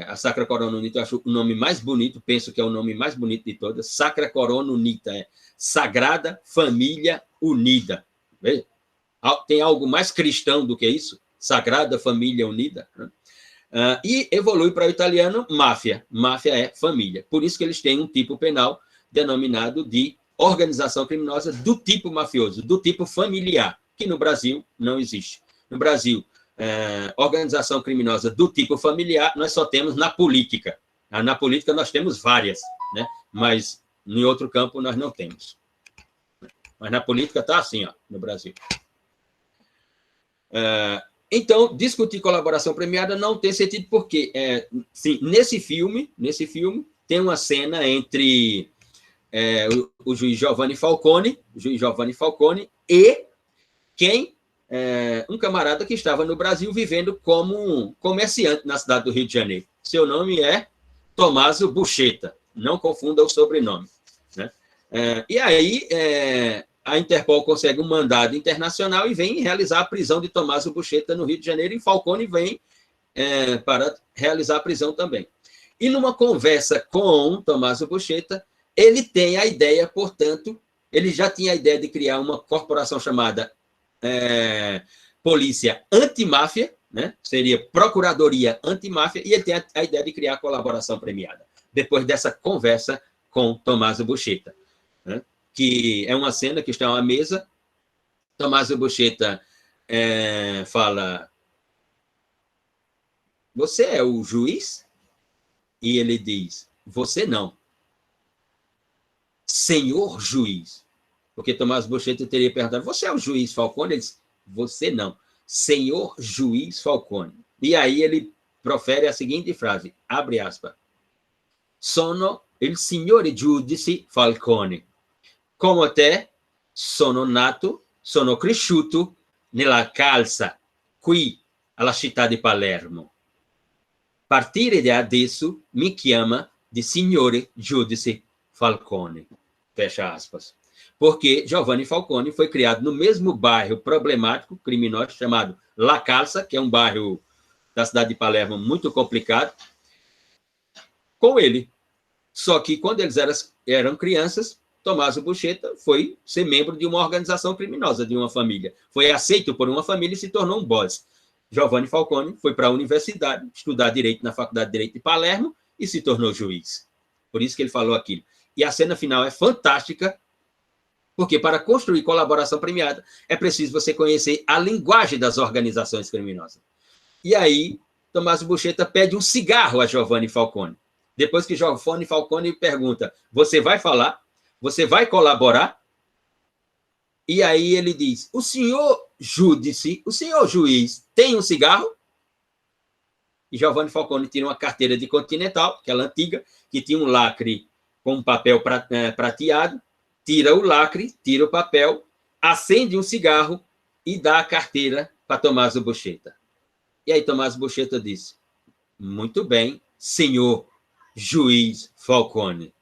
a Sacra Corona Unita eu acho o nome mais bonito, penso que é o nome mais bonito de todas. Sacra Corona Unita é Sagrada Família Unida. Veja? Tem algo mais cristão do que isso? Sagrada Família Unida. Né? E evolui para o italiano máfia. Máfia é família. Por isso que eles têm um tipo penal denominado de organização criminosa do tipo mafioso, do tipo familiar, que no Brasil não existe. No Brasil, organização criminosa do tipo familiar, nós só temos na política. Na política nós temos várias, né? Mas em outro campo nós não temos. Mas na política está assim, ó, no Brasil. Então, discutir colaboração premiada não tem sentido, porque sim, nesse filme tem uma cena entre o juiz Giovanni Falcone e um camarada que estava no Brasil vivendo como um comerciante na cidade do Rio de Janeiro. Seu nome é Tommaso Buscetta, não confunda o sobrenome. Né? E aí a Interpol consegue um mandado internacional e vem realizar a prisão de Tommaso Buscetta no Rio de Janeiro, e Falcone vem para realizar a prisão também. E numa conversa com Tommaso Buscetta, ele tem a ideia, portanto, ele já tinha a ideia de criar uma corporação chamada Polícia Antimáfia, né? Seria Procuradoria Antimáfia, e ele tem a ideia de criar a colaboração premiada, depois dessa conversa com Tommaso Buscetta, né? Que é uma cena que está à mesa, Tommaso Buscetta fala: você é o juiz? E ele diz: você não. Senhor juiz. Porque Tommaso Buscetta teria perguntado: você é o juiz Falcone? Ele diz: você não. Senhor juiz Falcone. E aí ele profere a seguinte frase, abre aspas: sono il signore giudice Falcone. Come te, sono nato, sono cresciuto nella calza, qui alla città di Palermo. Partire da adesso mi chiama di signore giudice Falcone. Fecha aspas. Porque Giovanni Falcone foi criado no mesmo bairro problemático, criminoso, chamado La Calça, que é um bairro da cidade de Palermo muito complicado, com ele. Só que quando eles eram crianças, Tommaso Buscetta foi ser membro de uma organização criminosa, de uma família. Foi aceito por uma família e se tornou um boss. Giovanni Falcone foi para a universidade, estudar Direito na Faculdade de Direito de Palermo e se tornou juiz. Por isso que ele falou aquilo. E a cena final é fantástica, porque para construir colaboração premiada é preciso você conhecer a linguagem das organizações criminosas. E aí, Tommaso Buscetta pede um cigarro a Giovanni Falcone. Depois que Giovanni Falcone pergunta: você vai falar? Você vai colaborar? E aí ele diz: o senhor júdice, o senhor juiz, tem um cigarro? E Giovanni Falcone tira uma carteira de Continental, aquela antiga, que tinha um lacre com um papel prateado, tira o lacre, tira o papel, acende um cigarro e dá a carteira para Tommaso Buscetta. E aí Tommaso Buscetta disse: muito bem, senhor juiz Falcone.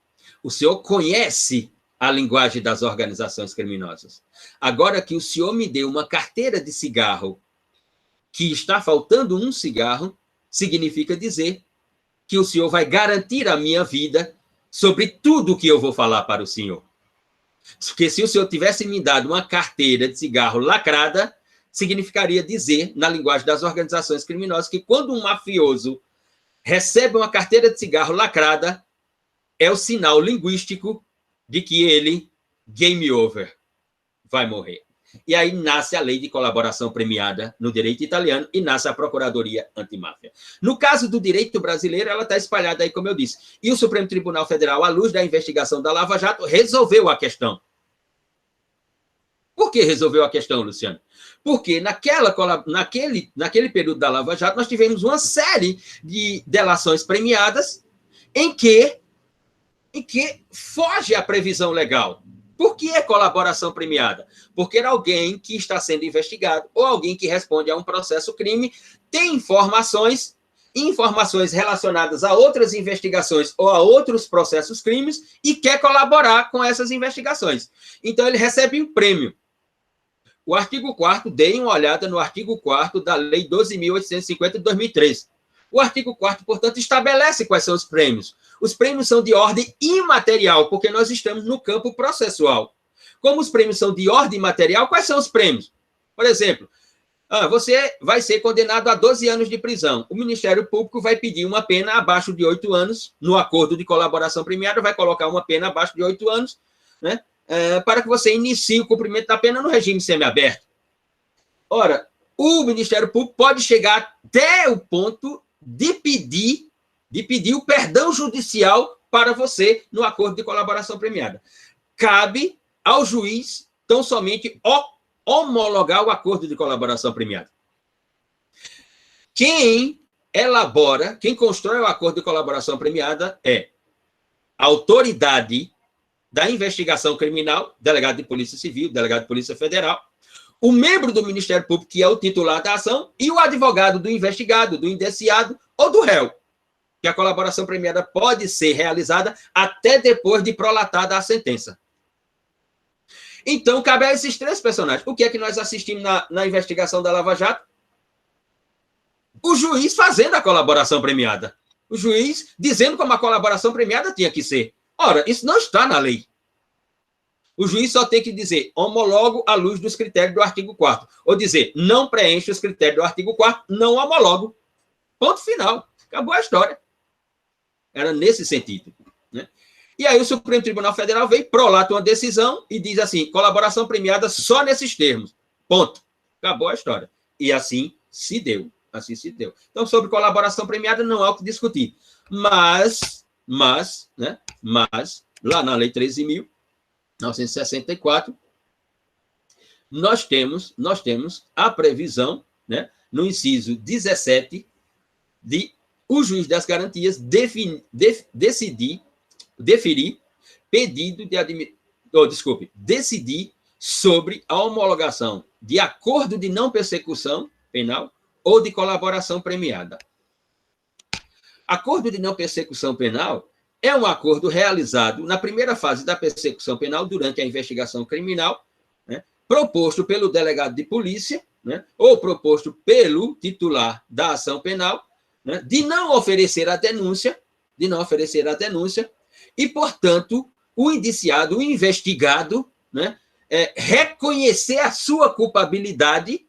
O senhor conhece a linguagem das organizações criminosas. Agora que o senhor me deu uma carteira de cigarro, que está faltando um cigarro, significa dizer que o senhor vai garantir a minha vida sobre tudo o que eu vou falar para o senhor. Porque se o senhor tivesse me dado uma carteira de cigarro lacrada, significaria dizer, na linguagem das organizações criminosas, que quando um mafioso recebe uma carteira de cigarro lacrada, é o sinal linguístico de que ele, game over, vai morrer. E aí nasce a lei de colaboração premiada no direito italiano e nasce a Procuradoria Antimáfia. No caso do direito brasileiro, ela está espalhada aí, como eu disse. E o Supremo Tribunal Federal, à luz da investigação da Lava Jato, resolveu a questão. Por que resolveu a questão, Luciano? Porque naquele período da Lava Jato, nós tivemos uma série de delações premiadas em que foge a previsão legal. Por que é colaboração premiada? Porque era alguém que está sendo investigado ou alguém que responde a um processo crime, tem informações relacionadas a outras investigações ou a outros processos crimes e quer colaborar com essas investigações. Então, ele recebe um prêmio. O artigo 4º, deem uma olhada no artigo 4º da Lei 12.850 de 2003. O artigo 4º, portanto, estabelece quais são os prêmios. Os prêmios são de ordem imaterial, porque nós estamos no campo processual. Como os prêmios são de ordem material, quais são os prêmios? Por exemplo, você vai ser condenado a 12 anos de prisão. O Ministério Público vai pedir uma pena abaixo de 8 anos, no acordo de colaboração premiada, vai colocar uma pena abaixo de 8 anos, né, para que você inicie o cumprimento da pena no regime semiaberto. Ora, o Ministério Público pode chegar até o ponto de pedir o perdão judicial para você no acordo de colaboração premiada. Cabe ao juiz tão somente homologar o acordo de colaboração premiada. Quem elabora, quem constrói o acordo de colaboração premiada é a autoridade da investigação criminal, delegado de Polícia Civil, delegado de Polícia Federal, o membro do Ministério Público, que é o titular da ação, e o advogado do investigado, do indiciado ou do réu, que a colaboração premiada pode ser realizada até depois de prolatada a sentença. Então, cabe a esses três personagens. O que é que nós assistimos na investigação da Lava Jato? O juiz fazendo a colaboração premiada. O juiz dizendo como a colaboração premiada tinha que ser. Ora, isso não está na lei. O juiz só tem que dizer, homologo à luz dos critérios do artigo 4º. Ou dizer, não preenche os critérios do artigo 4º, não homologo. Ponto final. Acabou a história. Era nesse sentido, né? E aí o Supremo Tribunal Federal veio, prolata uma decisão e diz assim, colaboração premiada só nesses termos. Ponto. Acabou a história. E assim se deu. Assim se deu. Então, sobre colaboração premiada, não há o que discutir. Mas, lá na Lei 13.964, nós temos a previsão, né, no inciso 17, de o juiz das garantias decidir sobre a homologação de acordo de não persecução penal ou de colaboração premiada. Acordo de não persecução penal é um acordo realizado na primeira fase da persecução penal durante a investigação criminal, né, proposto pelo delegado de polícia, né, ou proposto pelo titular da ação penal, né, de não oferecer a denúncia, e, portanto, o indiciado, o investigado, né, reconhecer a sua culpabilidade,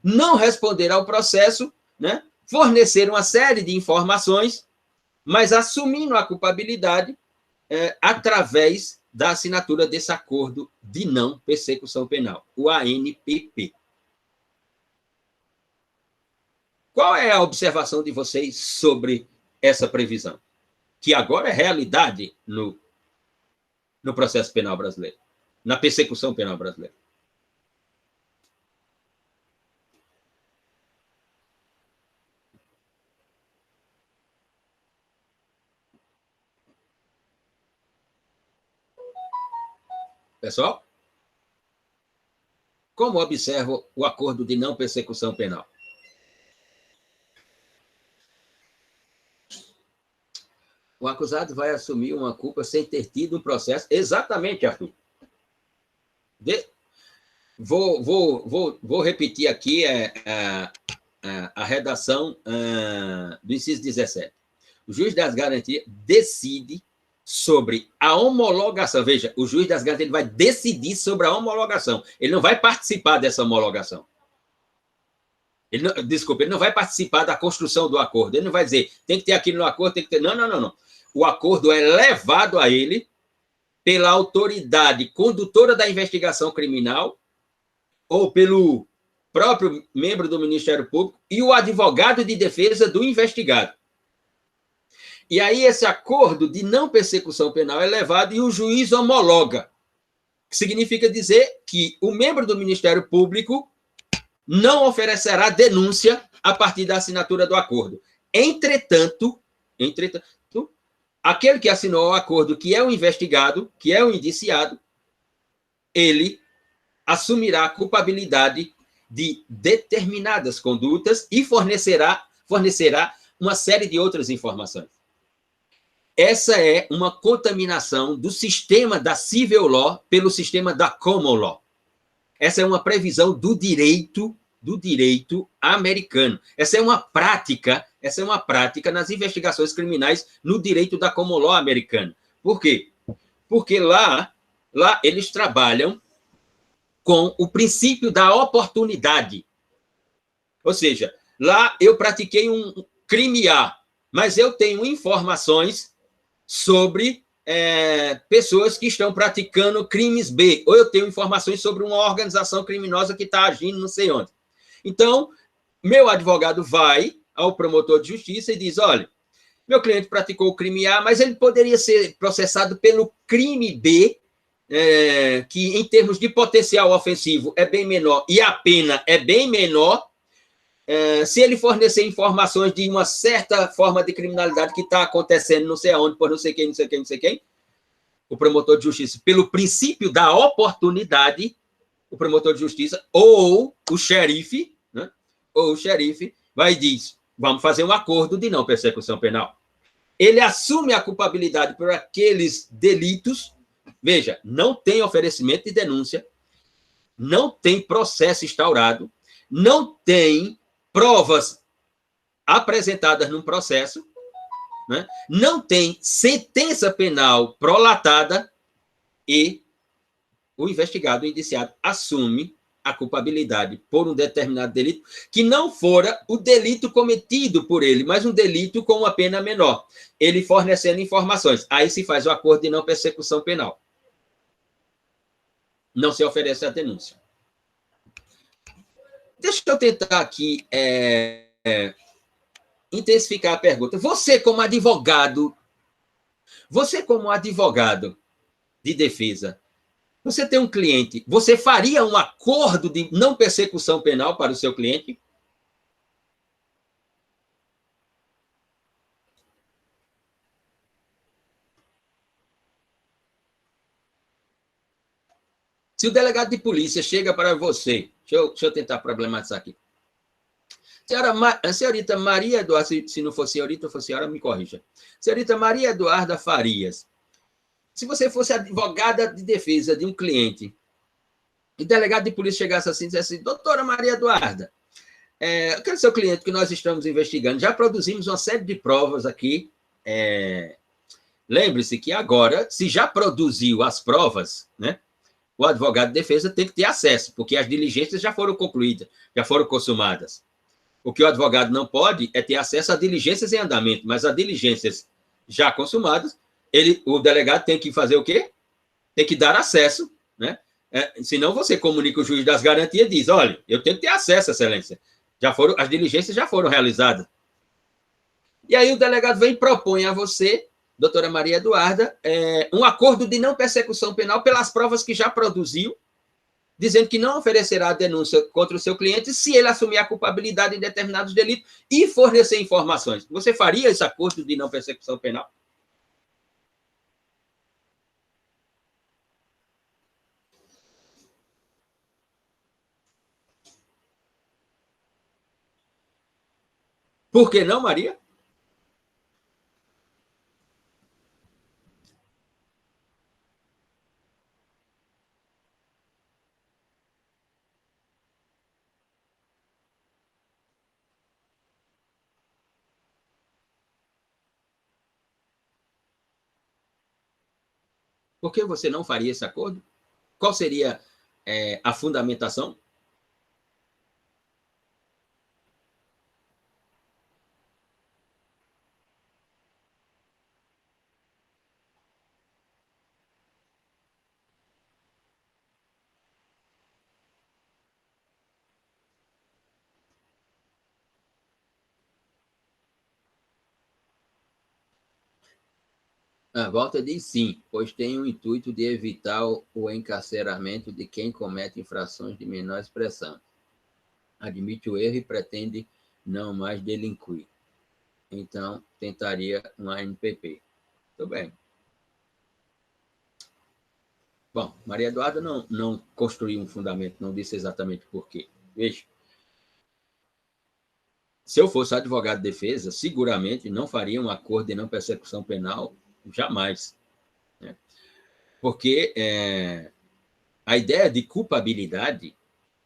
não responder ao processo, né, fornecer uma série de informações, mas assumindo a culpabilidade através da assinatura desse acordo de não persecução penal, o ANPP. Qual é a observação de vocês sobre essa previsão? Que agora é realidade no processo penal brasileiro, na persecução penal brasileira. Pessoal, como observo o acordo de não persecução penal? O acusado vai assumir uma culpa sem ter tido um processo. Exatamente, Arthur. Vou repetir aqui a redação do inciso 17. O juiz das garantias decide sobre a homologação. Veja, o juiz das garantias ele vai decidir sobre a homologação. Ele não vai participar dessa homologação. Ele não vai participar da construção do acordo. Ele não vai dizer, tem que ter aquilo no acordo, tem que ter... Não. O acordo é levado a ele pela autoridade condutora da investigação criminal ou pelo próprio membro do Ministério Público e o advogado de defesa do investigado. E aí esse acordo de não persecução penal é levado e o juiz homologa. Que significa dizer que o membro do Ministério Público não oferecerá denúncia a partir da assinatura do acordo. Entretanto, aquele que assinou o acordo, que é o investigado, que é o indiciado, ele assumirá a culpabilidade de determinadas condutas e fornecerá uma série de outras informações. Essa é uma contaminação do sistema da civil law pelo sistema da common law. Essa é uma previsão do direito americano. Essa é uma prática nas investigações criminais no direito da common law americano. Por quê? Porque lá eles trabalham com o princípio da oportunidade. Ou seja, lá eu pratiquei um crime A, mas eu tenho informações sobre pessoas que estão praticando crimes B, ou eu tenho informações sobre uma organização criminosa que está agindo não sei onde. Então, meu advogado vai ao promotor de justiça e diz, olha, meu cliente praticou o crime A, mas ele poderia ser processado pelo crime B, que em termos de potencial ofensivo é bem menor e a pena é bem menor, se ele fornecer informações de uma certa forma de criminalidade que está acontecendo não sei aonde, por não sei quem, não sei quem, não sei quem, o promotor de justiça, pelo princípio da oportunidade, o promotor de justiça ou o xerife, né, ou o xerife vai e diz, vamos fazer um acordo de não persecução penal. Ele assume a culpabilidade por aqueles delitos, veja, não tem oferecimento de denúncia, não tem processo instaurado, não tem provas apresentadas num processo, né? Não tem sentença penal prolatada e o investigado, o indiciado, assume a culpabilidade por um determinado delito que não fora o delito cometido por ele, mas um delito com uma pena menor. Ele fornecendo informações. Aí se faz o acordo de não persecução penal. Não se oferece a denúncia. Deixa eu tentar aqui intensificar a pergunta. Você como advogado de defesa, você tem um cliente, você faria um acordo de não persecução penal para o seu cliente? Se o delegado de polícia chega para você, deixa eu tentar problematizar aqui. Senhorita Maria Eduarda, se não for senhorita ou for senhora, me corrija. Senhorita Maria Eduarda Farias, se você fosse advogada de defesa de um cliente, e o delegado de polícia chegasse assim e dissesse assim, doutora Maria Eduarda, eu quero ser o cliente que nós estamos investigando, já produzimos uma série de provas aqui, lembre-se que agora, se já produziu as provas, né, o advogado de defesa tem que ter acesso, porque as diligências já foram concluídas, já foram consumadas. O que o advogado não pode é ter acesso a diligências em andamento, mas a diligências já consumadas, o delegado tem que fazer o quê? Tem que dar acesso, né? Senão você comunica o juiz das garantias e diz, olha, eu tenho que ter acesso, excelência. As diligências já foram realizadas. E aí o delegado vem e propõe a você, doutora Maria Eduarda, um acordo de não persecução penal pelas provas que já produziu, dizendo que não oferecerá denúncia contra o seu cliente se ele assumir a culpabilidade em determinados delitos e fornecer informações. Você faria esse acordo de não persecução penal? Por que não, Maria? Por que você não faria esse acordo? Qual seria a fundamentação? A volta diz sim, pois tem o intuito de evitar o encarceramento de quem comete infrações de menor expressão. Admite o erro e pretende não mais delinquir. Então, tentaria uma NPP. Tudo bem. Bom, Maria Eduarda não construiu um fundamento, não disse exatamente por quê. Veja, se eu fosse advogado de defesa, seguramente não faria um acordo de não persecução penal, jamais. Né? Porque a ideia de culpabilidade,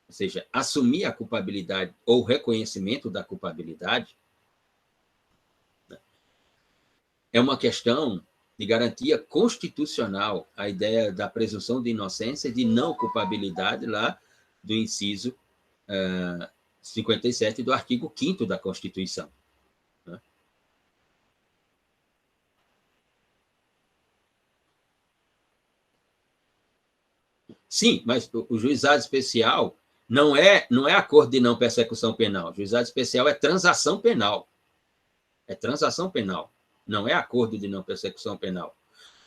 ou seja, assumir a culpabilidade ou reconhecimento da culpabilidade, é uma questão de garantia constitucional, a ideia da presunção de inocência e de não culpabilidade lá do inciso 57 do artigo 5º da Constituição. Né? Sim, mas o juizado especial não é acordo de não persecução penal. O juizado especial é transação penal. É transação penal. Não é acordo de não persecução penal.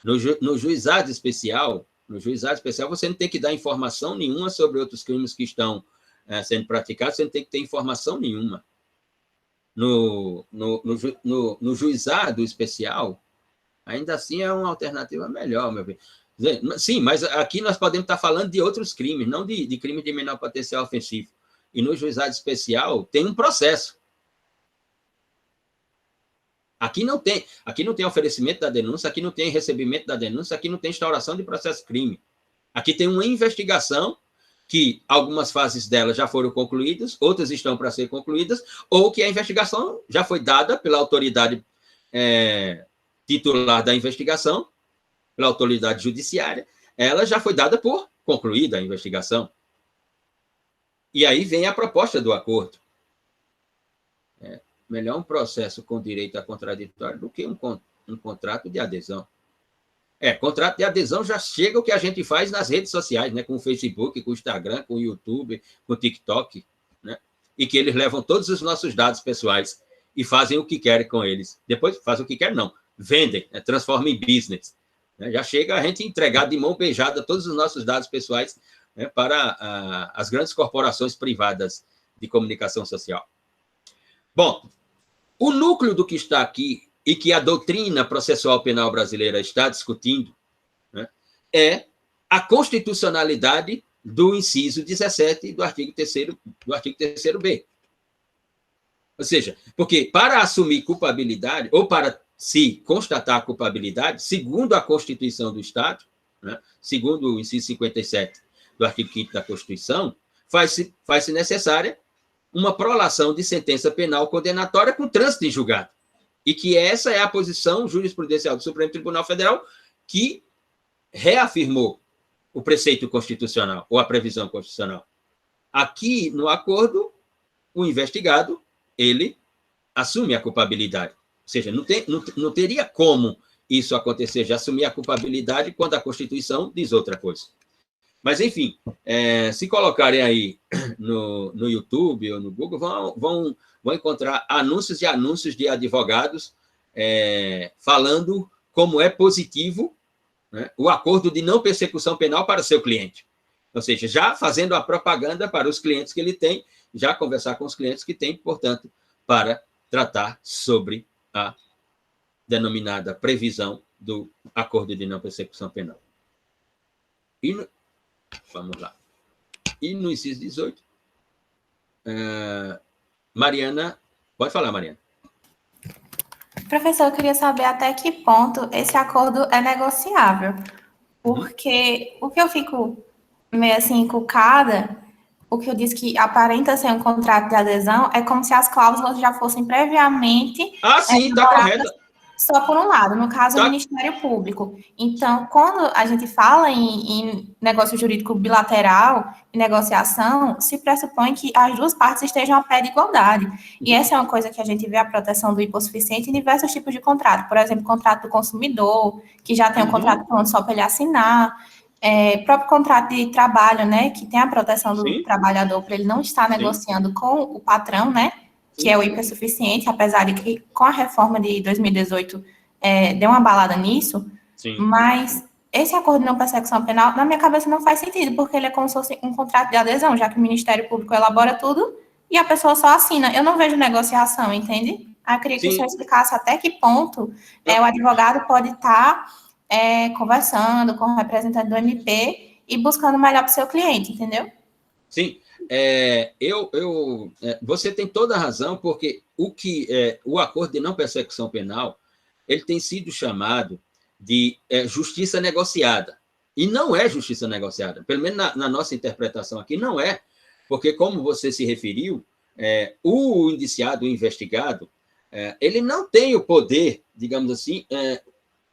No juizado especial, você não tem que dar informação nenhuma sobre outros crimes que estão sendo praticados, você não tem que ter informação nenhuma. No juizado especial, ainda assim é uma alternativa melhor, meu bem. Sim, mas aqui nós podemos estar falando de outros crimes, não de crimes de menor potencial ofensivo. E no juizado especial tem um processo. Aqui não tem oferecimento da denúncia, aqui não tem recebimento da denúncia, aqui não tem instauração de processo-crime. Aqui tem uma investigação que algumas fases dela já foram concluídas, outras estão para ser concluídas, ou que a investigação já foi dada pela autoridade titular da investigação, pela autoridade judiciária, ela já foi dada por concluída a investigação. E aí vem a proposta do acordo. Melhor um processo com direito a contraditório do que um contrato de adesão. Contrato de adesão já chega o que a gente faz nas redes sociais, né? Com o Facebook, com o Instagram, com o YouTube, com o TikTok, né? E que eles levam todos os nossos dados pessoais e fazem o que querem com eles. Depois fazem o que querem, não. Vendem, transformam em business. Né? Já chega a gente entregar de mão beijada todos os nossos dados pessoais, né, para as grandes corporações privadas de comunicação social. Bom, o núcleo do que está aqui e que a doutrina processual penal brasileira está discutindo, né, é a constitucionalidade do inciso 17 do artigo 3º-B. Ou seja, porque para assumir culpabilidade, ou para se constatar culpabilidade, segundo a Constituição do Estado, né, segundo o inciso 57 do artigo 5º da Constituição, faz-se necessária uma prolação de sentença penal condenatória com trânsito em julgado. E que essa é a posição jurisprudencial do Supremo Tribunal Federal, que reafirmou o preceito constitucional, ou a previsão constitucional. Aqui, no acordo, o investigado, ele assume a culpabilidade. Ou seja, não teria como isso acontecer, de assumir a culpabilidade quando a Constituição diz outra coisa. Mas, enfim, se colocarem aí no YouTube ou no Google, vão encontrar anúncios e anúncios de advogados falando como é positivo, né, o acordo de não persecução penal para seu cliente. Ou seja, já fazendo a propaganda para os clientes que ele tem, já conversar com os clientes que tem, portanto, para tratar sobre a denominada previsão do acordo de não persecução penal. Vamos lá. E no inciso 18, Mariana, pode falar, Mariana. Professor, eu queria saber até que ponto esse acordo é negociável, porque o que eu fico meio assim encucada, o que eu disse que aparenta ser um contrato de adesão, é como se as cláusulas já fossem previamente sim, está correto. Só por um lado, no caso, o Ministério Público. Então, quando a gente fala em negócio jurídico bilateral, em negociação, se pressupõe que as duas partes estejam a pé de igualdade. E essa é uma coisa que a gente vê a proteção do hipossuficiente em diversos tipos de contrato. Por exemplo, contrato do consumidor, que já tem um contrato pronto só para ele assinar. Próprio contrato de trabalho, né, que tem a proteção do trabalhador para ele não estar negociando com o patrão, né, que é o hipossuficiente, apesar de que com a reforma de 2018 deu uma balada nisso, mas esse acordo de não persecução penal, na minha cabeça, não faz sentido, porque ele é como se fosse um contrato de adesão, já que o Ministério Público elabora tudo e a pessoa só assina. Eu não vejo negociação, entende? Eu queria que o senhor explicasse até que ponto o advogado pode estar conversando com o representante do MP e buscando o melhor para o seu cliente, entendeu? Sim. Você tem toda a razão, porque o acordo de não persecução penal, ele tem sido chamado de justiça negociada. E não é justiça negociada, pelo menos na nossa interpretação aqui, não é, porque, como você se referiu, o indiciado, o investigado, ele não tem o poder, digamos assim,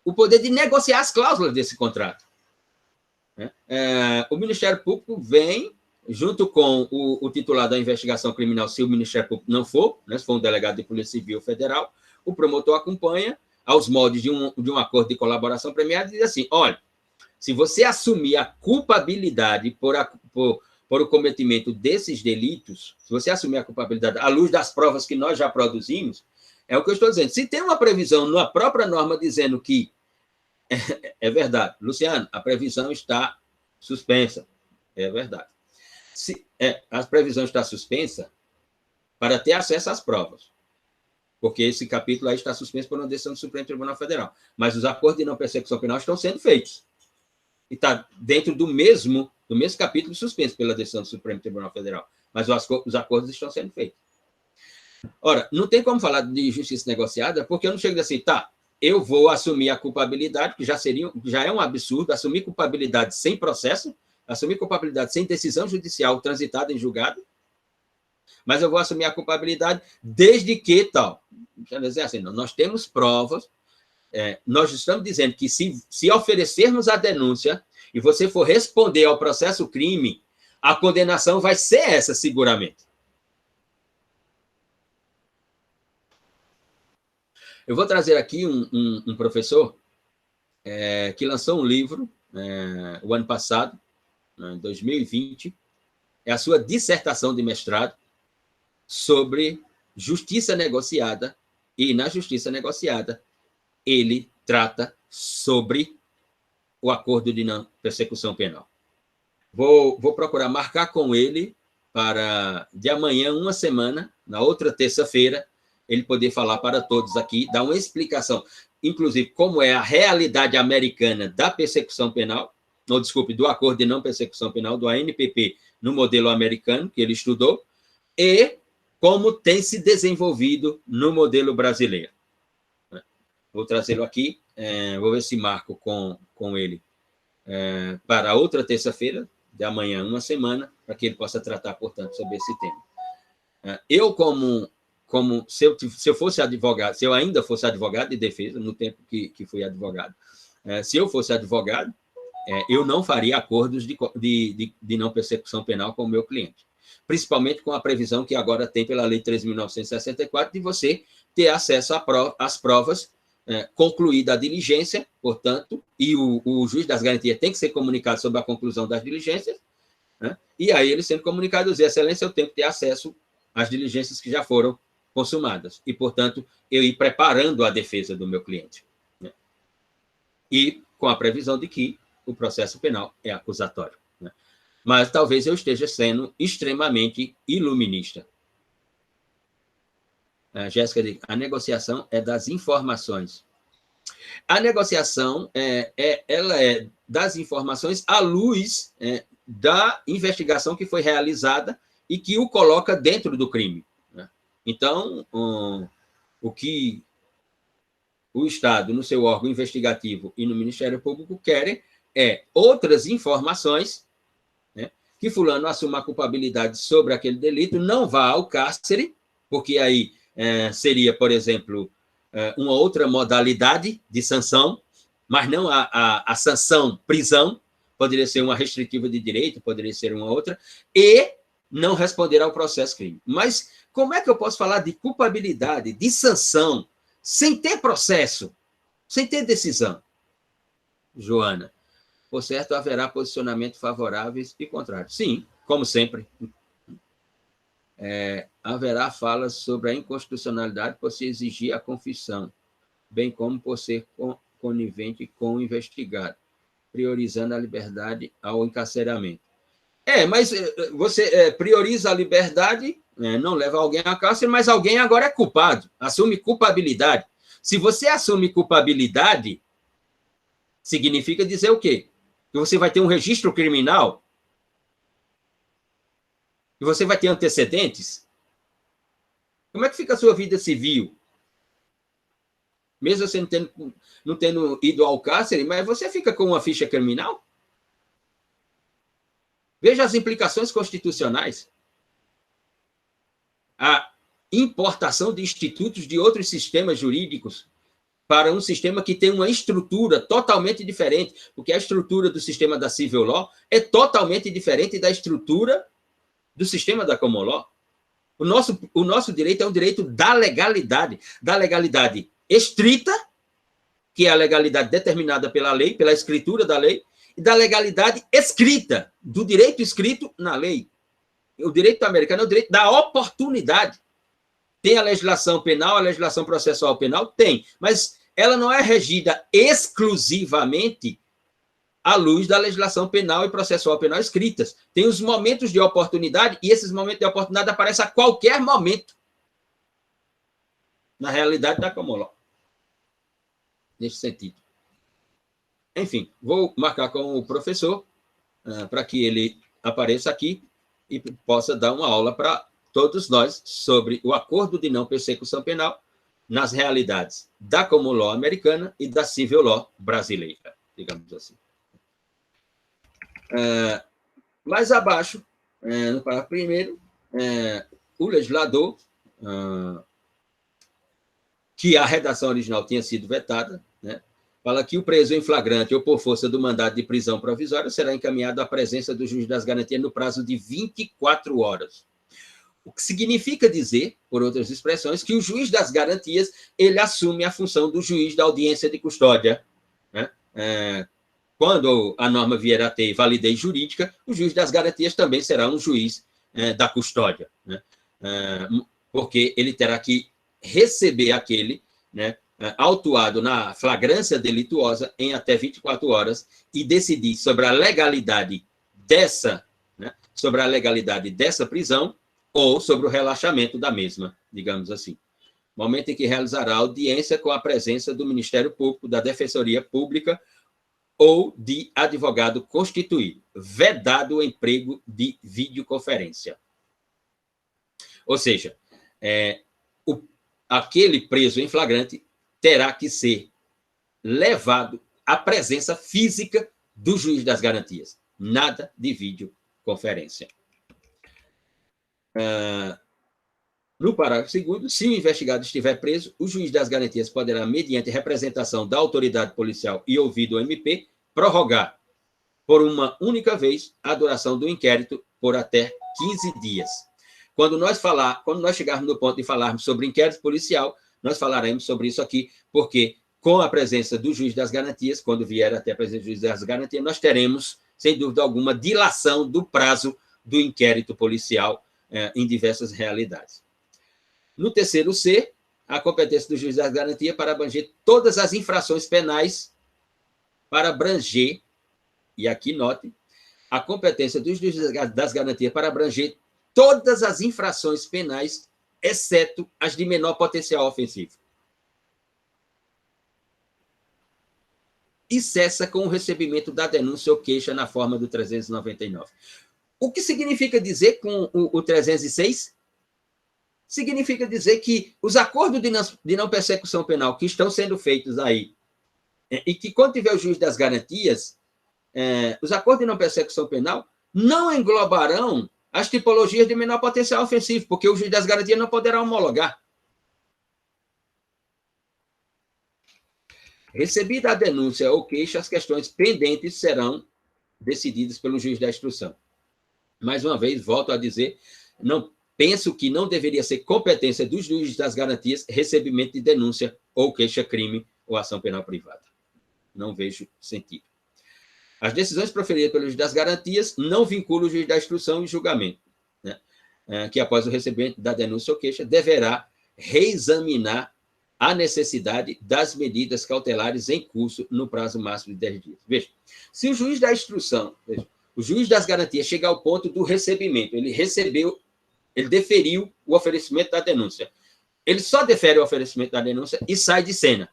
o poder de negociar as cláusulas desse contrato. O Ministério Público vem, junto com o titular da investigação criminal, se o Ministério Público não for, né, se for um delegado de Polícia Civil Federal, o promotor acompanha aos moldes de um acordo de colaboração premiada e diz assim, olha, se você assumir a culpabilidade por o cometimento desses delitos, se você assumir a culpabilidade à luz das provas que nós já produzimos, é o que eu estou dizendo. Se tem uma previsão na própria norma dizendo que é verdade, Luciano, a previsão está suspensa. É verdade. A previsão está suspensa para ter acesso às provas, porque esse capítulo aí está suspenso por uma decisão do Supremo Tribunal Federal. Mas os acordos de não persecução penal estão sendo feitos. E está dentro do mesmo capítulo suspenso pela decisão do Supremo Tribunal Federal. Mas os acordos estão sendo feitos. Ora, não tem como falar de justiça negociada, porque eu não chego assim, tá, eu vou assumir a culpabilidade, que já é um absurdo, assumir culpabilidade sem processo, assumir culpabilidade sem decisão judicial transitada em julgado, mas eu vou assumir a culpabilidade desde que tal. Quer dizer assim, não, nós temos provas, nós estamos dizendo que se oferecermos a denúncia e você for responder ao processo crime, a condenação vai ser essa, seguramente. Eu vou trazer aqui um professor que lançou um livro o ano passado, em 2020, é a sua dissertação de mestrado sobre justiça negociada, e na justiça negociada ele trata sobre o acordo de não persecução penal. Vou procurar marcar com ele para de amanhã, uma semana, na outra terça-feira, ele poder falar para todos aqui, dar uma explicação, inclusive como é a realidade americana da persecução penal, ou desculpe, do acordo de não persecução penal, do ANPP, no modelo americano, que ele estudou, e como tem se desenvolvido no modelo brasileiro. Vou trazê-lo aqui, vou ver se marco com ele para outra terça-feira, de amanhã, uma semana, para que ele possa tratar, portanto, sobre esse tema. Eu, como se eu fosse advogado, se eu ainda fosse advogado de defesa, no tempo que fui advogado, se eu fosse advogado, eu não faria acordos de não persecução penal com o meu cliente, principalmente com a previsão que agora tem pela Lei 3.964 de você ter acesso às provas, concluída a diligência, portanto, e o juiz das garantias tem que ser comunicado sobre a conclusão das diligências, né? E aí ele sendo comunicado, dizer, excelência, eu tenho que ter acesso às diligências que já foram consumadas, e, portanto, eu ir preparando a defesa do meu cliente, né? E com a previsão de que o processo penal é acusatório, né? Mas talvez eu esteja sendo extremamente iluminista. Jéssica diz, a negociação é das informações. A negociação ela é das informações à luz da investigação que foi realizada e que o coloca dentro do crime, né? Então, o que o Estado, no seu órgão investigativo e no Ministério Público, querem outras informações, né, que fulano assuma a culpabilidade sobre aquele delito, não vá ao cárcere, porque aí seria, por exemplo, uma outra modalidade de sanção, mas não a sanção prisão, poderia ser uma restritiva de direito, poderia ser uma outra, e não responder ao processo crime. Mas como é que eu posso falar de culpabilidade, de sanção, sem ter processo, sem ter decisão? Joana, por certo, haverá posicionamento favoráveis e contrários. Sim, como sempre. Haverá falas sobre a inconstitucionalidade por se exigir a confissão, bem como por ser conivente com o investigado, priorizando a liberdade ao encarceramento. Mas você prioriza a liberdade, não leva alguém à cárcere, mas alguém agora é culpado, assume culpabilidade. Se você assume culpabilidade, significa dizer o quê? Que você vai ter um registro criminal, que você vai ter antecedentes. Como é que fica a sua vida civil? Mesmo você não tendo ido ao cárcere, mas você fica com uma ficha criminal? Veja as implicações constitucionais. A importação de institutos de outros sistemas jurídicos para um sistema que tem uma estrutura totalmente diferente, porque a estrutura do sistema da Civil Law é totalmente diferente da estrutura do sistema da Common Law. O nosso direito é um direito da legalidade estrita, que é a legalidade determinada pela lei, pela escritura da lei, e da legalidade escrita, do direito escrito na lei. O direito americano é o direito da oportunidade. Tem a legislação penal, a legislação processual penal? Tem, mas ela não é regida exclusivamente à luz da legislação penal e processual penal escritas. Tem os momentos de oportunidade, e esses momentos de oportunidade aparecem a qualquer momento na realidade da Common Law. Nesse sentido. Enfim, vou marcar com o professor para que ele apareça aqui e possa dar uma aula para todos nós sobre o acordo de não persecução penal nas realidades da Common Law americana e da Civil Law brasileira, digamos assim. Mais abaixo, no parágrafo primeiro, o legislador, que a redação original tinha sido vetada, né, fala que o preso em flagrante ou por força do mandado de prisão provisória será encaminhado à presença do juiz das garantias no prazo de 24 horas. O que significa dizer, por outras expressões, que o juiz das garantias ele assume a função do juiz da audiência de custódia, né? Quando a norma vier a ter validez jurídica, o juiz das garantias também será um juiz da custódia, né? Porque ele terá que receber aquele, né, autuado na flagrância delituosa em até 24 horas e decidir sobre a legalidade dessa, né, sobre a legalidade dessa prisão ou sobre o relaxamento da mesma, digamos assim. Momento em que realizará audiência com a presença do Ministério Público, da Defensoria Pública ou de advogado constituído, vedado o emprego de videoconferência. Ou seja, aquele preso em flagrante terá que ser levado à presença física do juiz das garantias. Nada de videoconferência. No parágrafo 2º, se o investigado estiver preso, o juiz das garantias poderá, mediante representação da autoridade policial e ouvido o MP, prorrogar por uma única vez a duração do inquérito por até 15 dias. Quando nós chegarmos no ponto de falarmos sobre inquérito policial, nós falaremos sobre isso aqui, porque com a presença do juiz das garantias, quando vier até a presença do juiz das garantias, nós teremos, sem dúvida alguma, dilação do prazo do inquérito policial em diversas realidades. No terceiro C, a competência do juiz das garantias para abranger todas as infrações penais, para abranger, e aqui note, a competência do juiz das garantias para abranger todas as infrações penais, exceto as de menor potencial ofensivo. E cessa com o recebimento da denúncia ou queixa na forma do 399. O que significa dizer com o 306? Significa dizer que os acordos de não persecução penal que estão sendo feitos aí, e que quando tiver o juiz das garantias, os acordos de não persecução penal não englobarão as tipologias de menor potencial ofensivo, porque o juiz das garantias não poderá homologar. Recebida a denúncia ou queixa, as questões pendentes serão decididas pelo juiz da instrução. Mais uma vez, volto a dizer, penso que não deveria ser competência dos juízes das garantias recebimento de denúncia ou queixa-crime ou ação penal privada. Não vejo sentido. As decisões proferidas pelo juiz das garantias não vinculam o juiz da instrução e julgamento, né? Que após o recebimento da denúncia ou queixa, deverá reexaminar a necessidade das medidas cautelares em curso no prazo máximo de 10 dias. Veja, se o juiz da instrução, o juiz das garantias chegar ao ponto do recebimento, ele deferiu o oferecimento da denúncia. Ele só defere o oferecimento da denúncia e sai de cena.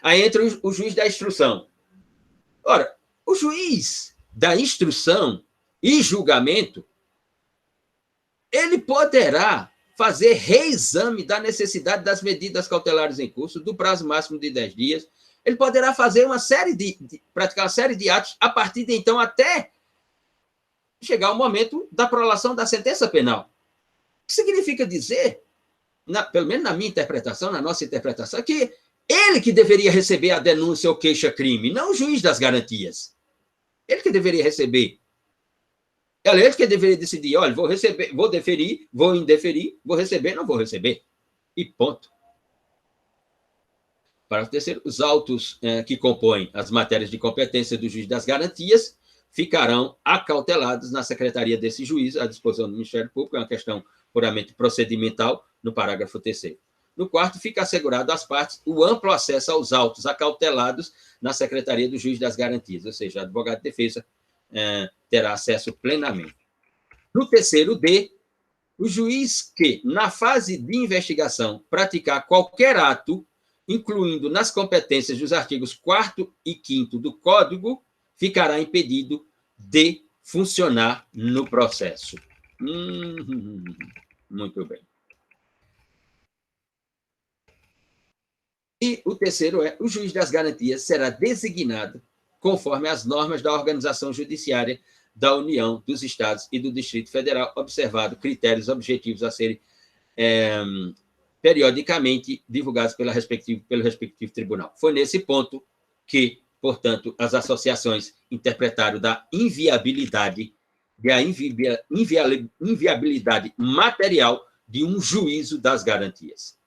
Aí entra o juiz da instrução. Ora, o juiz da instrução e julgamento, ele poderá fazer reexame da necessidade das medidas cautelares em curso, do prazo máximo de 10 dias. Ele poderá fazer praticar uma série de atos a partir de então até chegar o momento da prolação da sentença penal. O que significa dizer, pelo menos na minha interpretação, na nossa interpretação, que Ele que deveria receber a denúncia ou queixa-crime, não o juiz das garantias. Ele que deveria receber. É ele que deveria decidir, olha, vou receber, vou deferir, vou indeferir, vou receber, não vou receber. E ponto. Parágrafo terceiro, os autos que compõem as matérias de competência do juiz das garantias ficarão acautelados na secretaria desse juiz, à disposição do Ministério Público, é uma questão puramente procedimental, no parágrafo terceiro. No quarto, fica assegurado às partes o amplo acesso aos autos acautelados na secretaria do juiz das garantias, ou seja, o advogado de defesa terá acesso plenamente. No terceiro D, o juiz que, na fase de investigação, praticar qualquer ato, incluindo nas competências dos artigos 4º e 5º do Código, ficará impedido de funcionar no processo. Muito bem. E o terceiro é, o juiz das garantias será designado conforme as normas da organização judiciária da União, dos Estados e do Distrito Federal, observado critérios objetivos a serem periodicamente divulgados pelo respectivo tribunal. Foi nesse ponto que, portanto, as associações interpretaram da inviabilidade material de um juízo das garantias.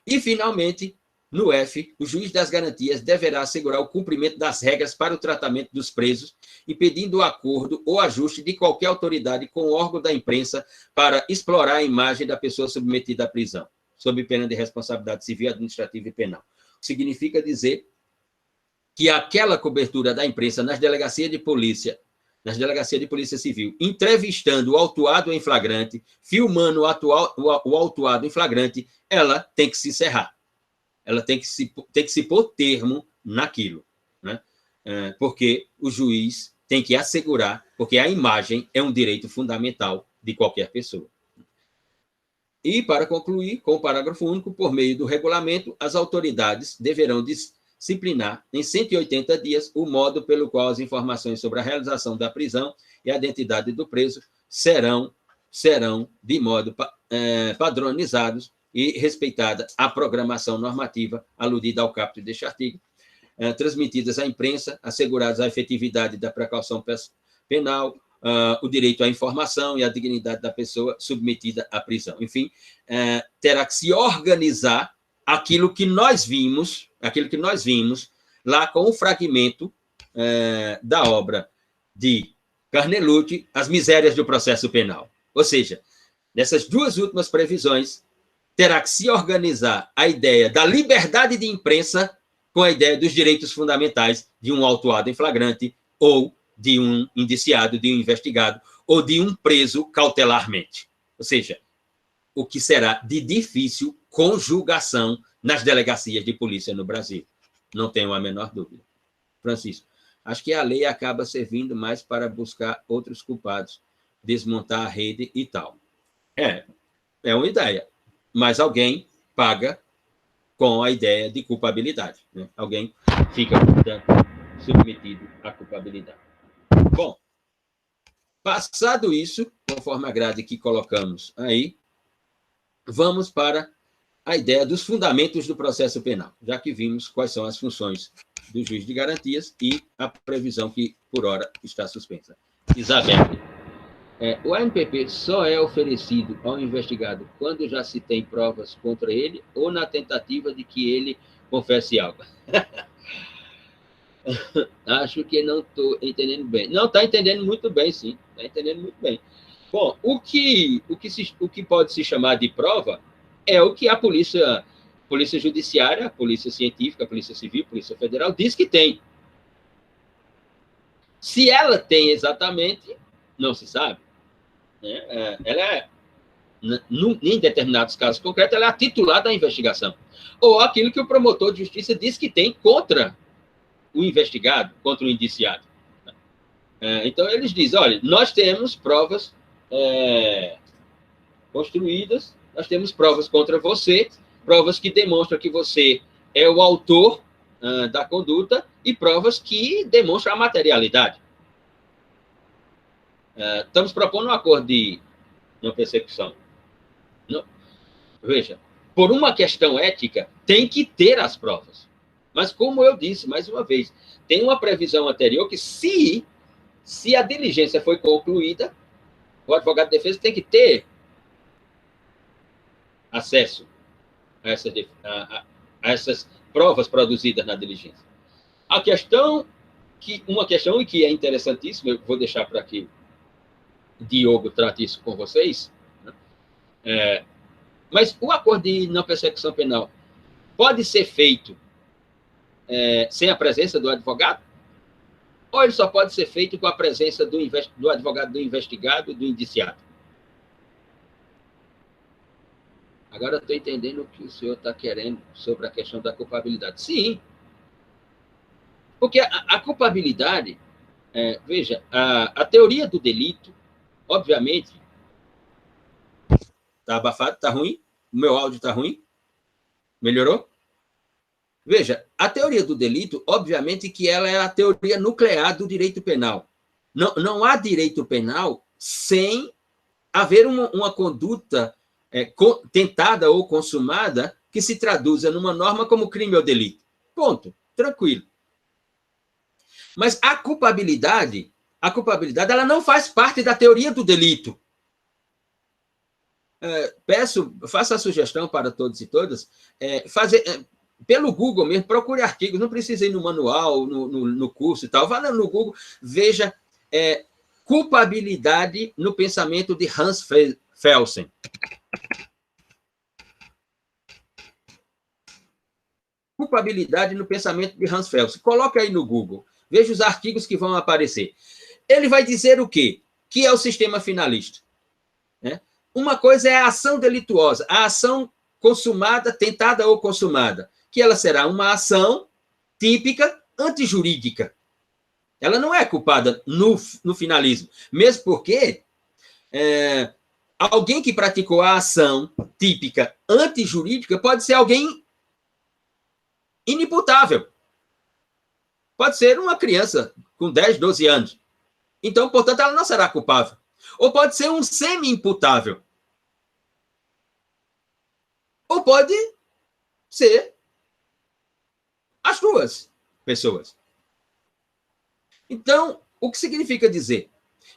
E, finalmente, no F, o juiz das garantias deverá assegurar o cumprimento das regras para o tratamento dos presos, impedindo o acordo ou ajuste de qualquer autoridade com o órgão da imprensa para explorar a imagem da pessoa submetida à prisão, sob pena de responsabilidade civil, administrativa e penal. Significa dizer que aquela cobertura da imprensa nas delegacias de polícia civil, entrevistando o autuado em flagrante, filmando o autuado em flagrante, ela tem que se encerrar. Ela tem que se pôr termo naquilo, né? Porque o juiz tem que assegurar, porque a imagem é um direito fundamental de qualquer pessoa. E, para concluir, com o parágrafo único, por meio do regulamento, as autoridades deverão disciplinar em 180 dias o modo pelo qual as informações sobre a realização da prisão e a identidade do preso serão de modo padronizados e respeitada a programação normativa aludida ao caput deste artigo, transmitidas à imprensa, asseguradas a efetividade da precaução penal, o direito à informação e a dignidade da pessoa submetida à prisão. Enfim, terá que se organizar aquilo que nós vimos lá com o fragmento da obra de Carnelucci, As Misérias do Processo Penal. Ou seja, nessas duas últimas previsões, terá que se organizar a ideia da liberdade de imprensa com a ideia dos direitos fundamentais de um autuado em flagrante ou de um indiciado, de um investigado ou de um preso cautelarmente. Ou seja, o que será de difícil conjugação nas delegacias de polícia no Brasil. Não tenho a menor dúvida. Francisco, acho que a lei acaba servindo mais para buscar outros culpados, desmontar a rede e tal. É uma ideia. Mas alguém paga com a ideia de culpabilidade, né? Alguém fica, portanto, submetido à culpabilidade. Bom, passado isso, conforme a grade que colocamos aí, vamos para a ideia dos fundamentos do processo penal, já que vimos quais são as funções do juiz de garantias e a previsão que, por hora, está suspensa. Isabel. O ANPP só é oferecido ao investigado quando já se tem provas contra ele ou na tentativa de que ele confesse algo? Acho que não estou entendendo bem. Não, está entendendo muito bem, sim. Está entendendo muito bem. Bom, o que pode se chamar de prova é o que a polícia judiciária, a polícia científica, a polícia civil, a polícia federal diz que tem. Se ela tem exatamente, não se sabe. Ela em determinados casos concretos, ela é a titular da investigação. Ou aquilo que o promotor de justiça diz que tem contra o investigado, contra o indiciado. Então, eles dizem, olha, nós temos provas construídas, nós temos provas contra você, provas que demonstram que você é o autor da conduta e provas que demonstram a materialidade. Estamos propondo um acordo de não persecução. Não. Veja, por uma questão ética, tem que ter as provas. Mas, como eu disse, mais uma vez, tem uma previsão anterior que, se a diligência foi concluída, o advogado de defesa tem que ter acesso a essas provas produzidas na diligência. Uma questão que é interessantíssima, eu vou deixar para que o Diogo trate isso com vocês, né? Mas o acordo de não persecução penal pode ser feito sem a presença do advogado? Ou ele só pode ser feito com a presença do advogado do investigado, do indiciado? Agora eu estou entendendo o que o senhor está querendo sobre a questão da culpabilidade. Sim, porque a culpabilidade, veja, a teoria do delito, obviamente, está abafado, está ruim, o meu áudio está ruim, melhorou? Veja, a teoria do delito, obviamente que ela é a teoria nuclear do direito penal. Não há direito penal sem haver uma conduta tentada ou consumada que se traduza numa norma como crime ou delito. Ponto. Tranquilo. Mas a culpabilidade ela não faz parte da teoria do delito. Faço a sugestão para todos e todas, pelo Google mesmo, procure artigos, não precisa ir no manual, no curso e tal, vá no Google, veja culpabilidade no pensamento de Hans Felsen. Culpabilidade no pensamento de Hans Felsen. Coloque aí no Google, veja os artigos que vão aparecer. Ele vai dizer o quê? Que é o sistema finalista. Né? Uma coisa é a ação delituosa, a ação consumada, tentada ou consumada, que ela será uma ação típica antijurídica. Ela não é culpada no finalismo, mesmo porque alguém que praticou a ação típica antijurídica pode ser alguém inimputável. Pode ser uma criança com 10, 12 anos. Então, portanto, ela não será culpável. Ou pode ser um semi-imputável. Ou pode ser as duas pessoas. Então, o que significa dizer?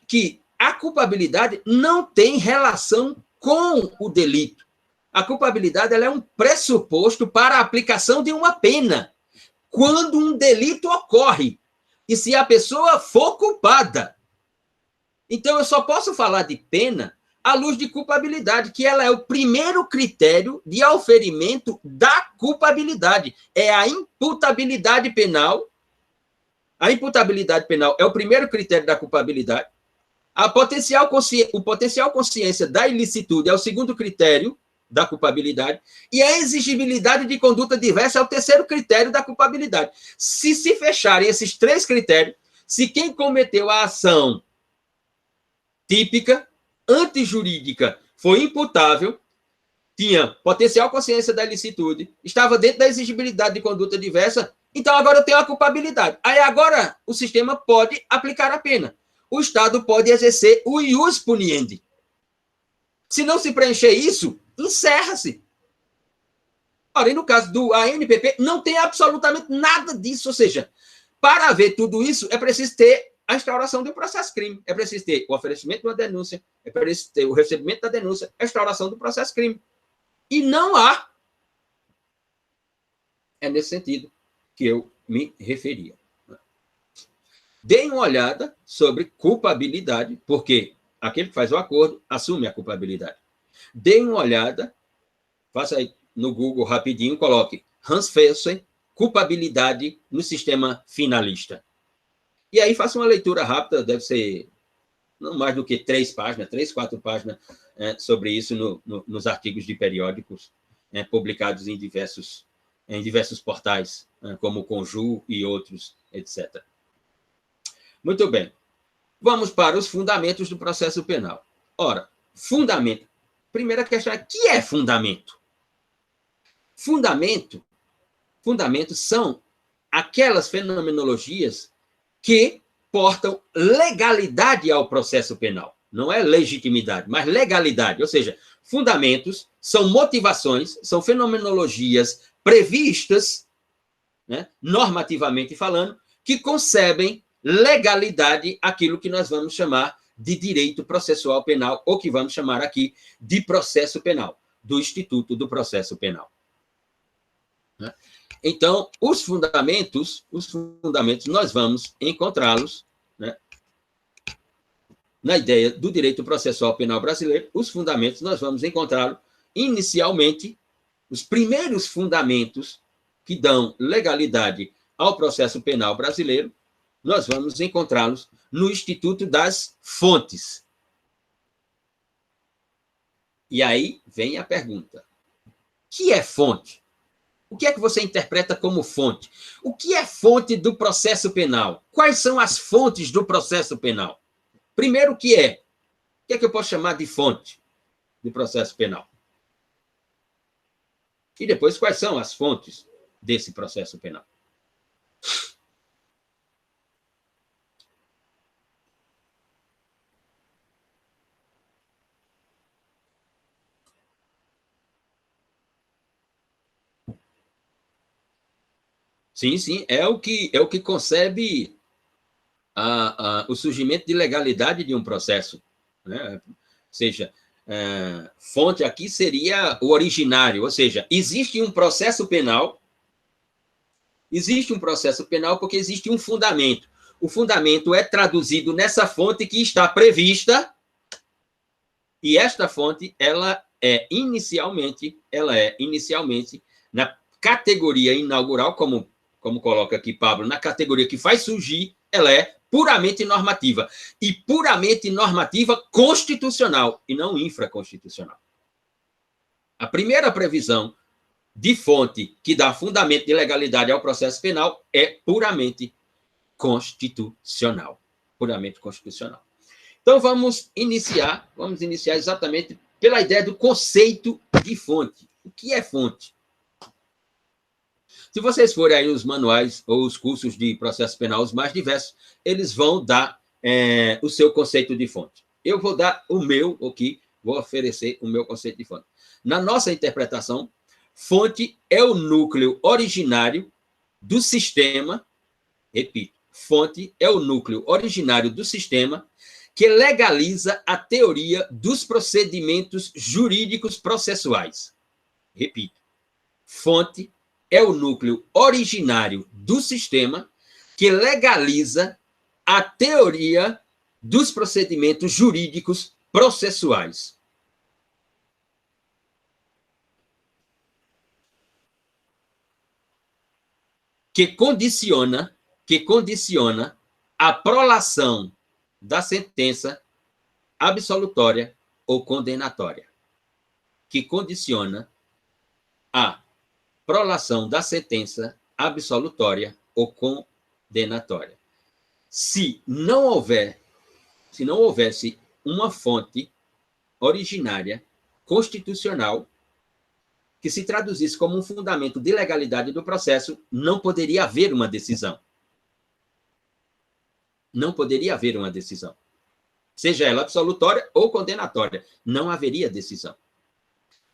Que a culpabilidade não tem relação com o delito. A culpabilidade ela é um pressuposto para a aplicação de uma pena, quando um delito ocorre, e se a pessoa for culpada. Então, eu só posso falar de pena à luz de culpabilidade, que ela é o primeiro critério de auferimento da culpabilidade. É a imputabilidade penal. A imputabilidade penal é o primeiro critério da culpabilidade. O potencial consciência da ilicitude é o segundo critério da culpabilidade. E a exigibilidade de conduta diversa é o terceiro critério da culpabilidade. Se fecharem esses três critérios, se quem cometeu a ação típica, antijurídica, foi imputável, tinha potencial consciência da ilicitude, estava dentro da exigibilidade de conduta diversa, então agora eu tenho a culpabilidade. Aí agora o sistema pode aplicar a pena. O Estado pode exercer o ius puniendi. Se não se preencher isso, encerra-se. Ora, e no caso do ANPP, não tem absolutamente nada disso. Ou seja, para haver tudo isso, é preciso ter a instauração do processo crime. É preciso ter o oferecimento de uma denúncia, é preciso ter o recebimento da denúncia, a instauração do processo crime. E não há. É nesse sentido que eu me referia. Deem uma olhada sobre culpabilidade, porque aquele que faz o acordo assume a culpabilidade. Deem uma olhada, faça aí no Google rapidinho, coloque Hans Felsen, culpabilidade no sistema finalista. E aí faça uma leitura rápida, deve ser não mais do que 3 páginas, 3, 4 páginas sobre isso nos artigos de periódicos publicados em diversos portais, como o Conju e outros, etc. Muito bem. Vamos para os fundamentos do processo penal. Ora, fundamento. Primeira questão é, o que é fundamento? Fundamentos são aquelas fenomenologias que portam legalidade ao processo penal. Não é legitimidade, mas legalidade. Ou seja, fundamentos, são motivações, são fenomenologias previstas, né, normativamente falando, que concebem legalidade àquilo que nós vamos chamar de direito processual penal, ou que vamos chamar aqui de processo penal, do Instituto do Processo Penal. Então, os fundamentos nós vamos encontrá-los, né, na ideia do direito processual penal brasileiro. Os fundamentos nós vamos encontrá-los inicialmente, os primeiros fundamentos que dão legalidade ao processo penal brasileiro, nós vamos encontrá-los no Instituto das Fontes. E aí vem a pergunta: o que é fonte? O que é que você interpreta como fonte? O que é fonte do processo penal? Quais são as fontes do processo penal? Primeiro, o que é? O que é que eu posso chamar de fonte do processo penal? E depois, quais são as fontes desse processo penal? Sim, sim, é o que concebe o surgimento de legalidade de um processo, né? Ou seja, fonte aqui seria o originário, ou seja, existe um processo penal porque existe um fundamento. O fundamento é traduzido nessa fonte que está prevista, e esta fonte ela é inicialmente na categoria inaugural, como coloca aqui Pablo, na categoria que faz surgir, ela é puramente normativa. E puramente normativa constitucional, e não infraconstitucional. A primeira previsão de fonte que dá fundamento de legalidade ao processo penal é puramente constitucional. Puramente constitucional. Então, vamos iniciar exatamente pela ideia do conceito de fonte. O que é fonte? Se vocês forem aí nos manuais ou os cursos de processo penal, os mais diversos, eles vão dar o seu conceito de fonte. Eu vou dar o meu aqui, vou oferecer o meu conceito de fonte. Na nossa interpretação, fonte é o núcleo originário do sistema, repito, fonte é o núcleo originário do sistema que legaliza a teoria dos procedimentos jurídicos processuais. Repito, fonte é o núcleo originário do sistema que legaliza a teoria dos procedimentos jurídicos processuais. Que condiciona a prolação da sentença absolutória ou condenatória. Que condiciona a prolação da sentença absolutória ou condenatória. Se não houvesse uma fonte originária constitucional que se traduzisse como um fundamento de legalidade do processo, não poderia haver uma decisão. Não poderia haver uma decisão. Seja ela absolutória ou condenatória, não haveria decisão.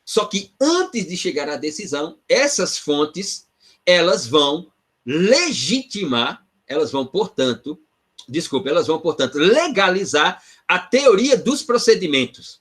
Só que antes de chegar à decisão, essas fontes, elas vão legitimar, elas vão, portanto, legalizar a teoria dos procedimentos.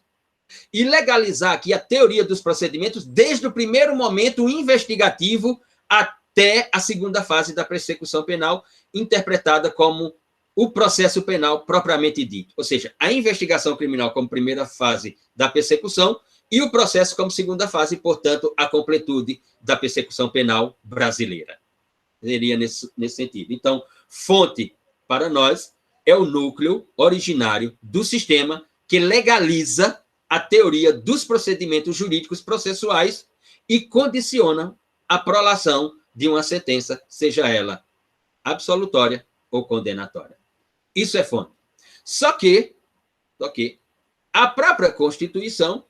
E legalizar aqui a teoria dos procedimentos desde o primeiro momento investigativo até a segunda fase da persecução penal, interpretada como o processo penal propriamente dito. Ou seja, a investigação criminal como primeira fase da persecução e o processo como segunda fase, portanto, a completude da persecução penal brasileira. Seria nesse sentido. Então, fonte, para nós, é o núcleo originário do sistema que legaliza a teoria dos procedimentos jurídicos processuais e condiciona a prolação de uma sentença, seja ela absolutória ou condenatória. Isso é fonte. Só que a própria Constituição,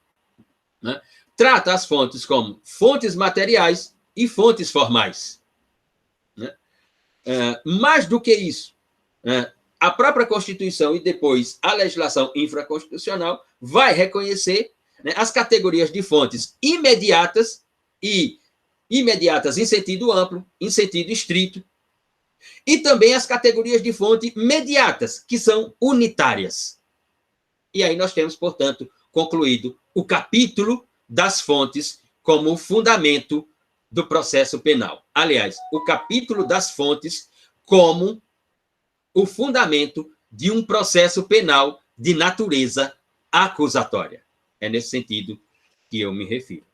né, trata as fontes como fontes materiais e fontes formais. Né? Mais do que isso, a própria Constituição e depois a legislação infraconstitucional vai reconhecer né, as categorias de fontes imediatas e imediatas em sentido amplo, em sentido estrito, e também as categorias de fonte mediatas, que são unitárias. E aí nós temos, portanto, concluído o capítulo das fontes como fundamento do processo penal. Aliás, o capítulo das fontes como o fundamento de um processo penal de natureza acusatória. É nesse sentido que eu me refiro.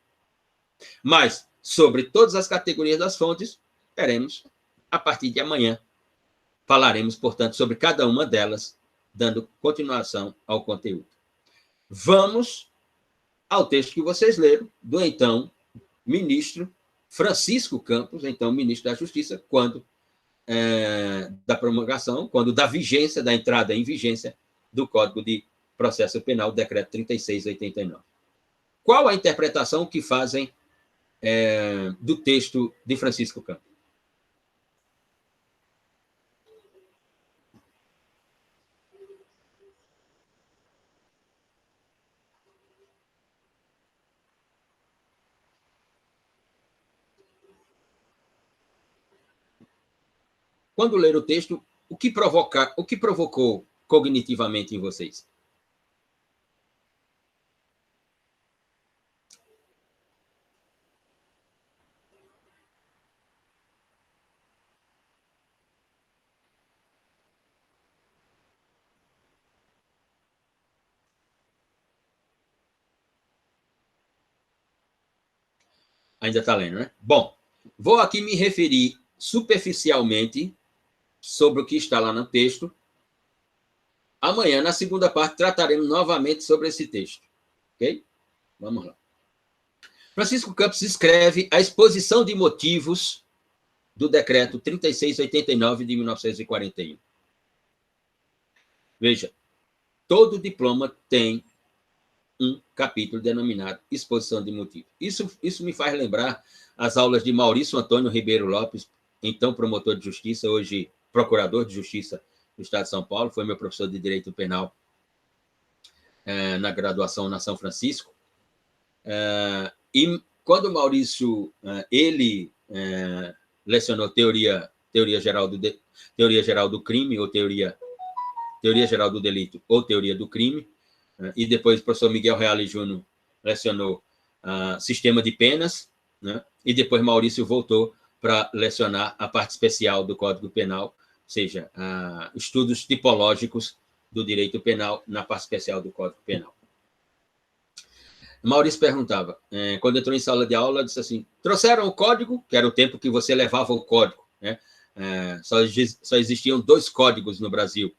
Mas, sobre todas as categorias das fontes, teremos, a partir de amanhã, falaremos, portanto, sobre cada uma delas, dando continuação ao conteúdo. Vamos ao texto que vocês leram, do então ministro Francisco Campos, então ministro da Justiça, quando da promulgação, quando da vigência, da entrada em vigência do Código de Processo Penal, decreto 3689. Qual a interpretação que fazem do texto de Francisco Campos? Quando ler o texto, o que provocou cognitivamente em vocês? Ainda está lendo, né? Bom, vou aqui me referir superficialmente sobre o que está lá no texto. Amanhã, na segunda parte, trataremos novamente sobre esse texto. Ok? Vamos lá. Francisco Campos escreve a exposição de motivos do decreto 3689 de 1941. Veja, todo diploma tem um capítulo denominado exposição de motivos. Isso me faz lembrar as aulas de Maurício Antônio Ribeiro Lopes, então promotor de justiça, hoje procurador de justiça do Estado de São Paulo, foi meu professor de Direito Penal na graduação na São Francisco. E quando Maurício, ele lecionou teoria geral do crime, ou teoria geral do delito, ou teoria do crime, e depois o professor Miguel Reale Júnior lecionou sistema de penas, né? E depois Maurício voltou para lecionar a parte especial do Código Penal, ou seja, estudos tipológicos do direito penal na parte especial do Código Penal. Maurício perguntava, quando entrou em sala de aula, disse assim, trouxeram o código, que era o tempo que você levava o código, né? Só existiam 2 códigos no Brasil,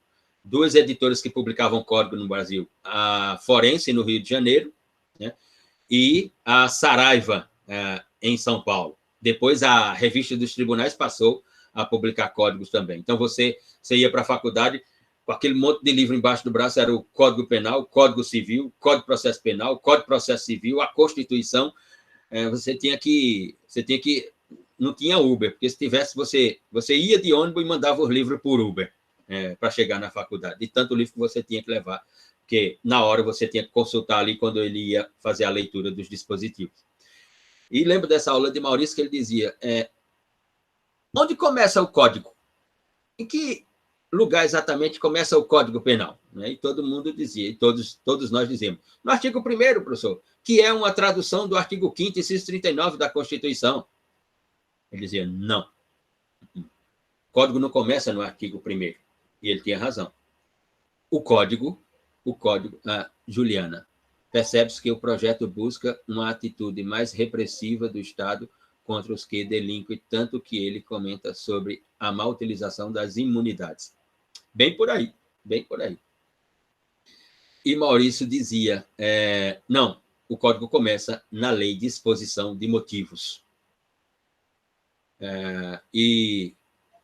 2 editoras que publicavam código no Brasil, a Forense, no Rio de Janeiro, né? E a Saraiva, em São Paulo. Depois, a Revista dos Tribunais passou a publicar códigos também. Então, você ia para a faculdade, com aquele monte de livro embaixo do braço, era o Código Penal, Código Civil, Código de Processo Penal, Código de Processo Civil, a Constituição. Você tinha que... Não tinha Uber, porque se tivesse, você ia de ônibus e mandava os livros por Uber para chegar na faculdade. De tanto livro que você tinha que levar, porque na hora você tinha que consultar ali quando ele ia fazer a leitura dos dispositivos. E lembro dessa aula de Maurício que ele dizia, onde começa o código? Em que lugar exatamente começa o Código Penal? E todo mundo dizia, e todos nós dizemos, no artigo 1º, professor, que é uma tradução do artigo 5º, inciso 39 da Constituição. Ele dizia, não. O código não começa no artigo 1º. E ele tinha razão. O código, Juliana, percebe-se que o projeto busca uma atitude mais repressiva do Estado contra os que delinquem, tanto que ele comenta sobre a má utilização das imunidades. Bem por aí, bem por aí. E Maurício dizia, não, o código começa na lei de exposição de motivos. E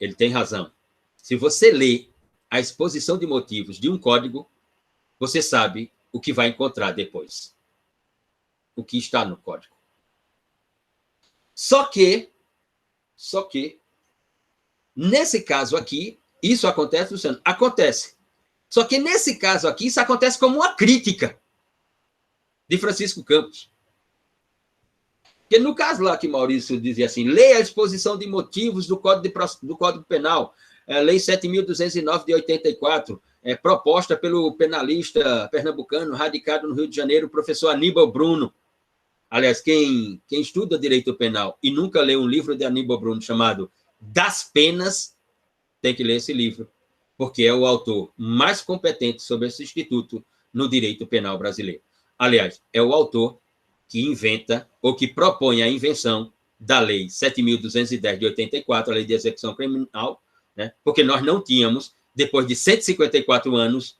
ele tem razão. Se você lê a exposição de motivos de um código, você sabe o que vai encontrar depois. O que está no código. Só que, nesse caso aqui, isso acontece, Luciano? Acontece. Só que nesse caso aqui, isso acontece como uma crítica. de Francisco Campos. Porque no caso lá que Maurício dizia assim, leia a exposição de motivos do Código Penal, Lei 7.209 de 84, proposta pelo penalista pernambucano, radicado no Rio de Janeiro, o professor Aníbal Bruno. Aliás, quem estuda direito penal e nunca leu um livro de Aníbal Bruno chamado Das Penas, tem que ler esse livro, porque é o autor mais competente sobre esse instituto no direito penal brasileiro. Aliás, é o autor que inventa ou que propõe a invenção da Lei 7.210 de 84, a Lei de Execução Criminal, né? Porque nós não tínhamos, depois de 154 anos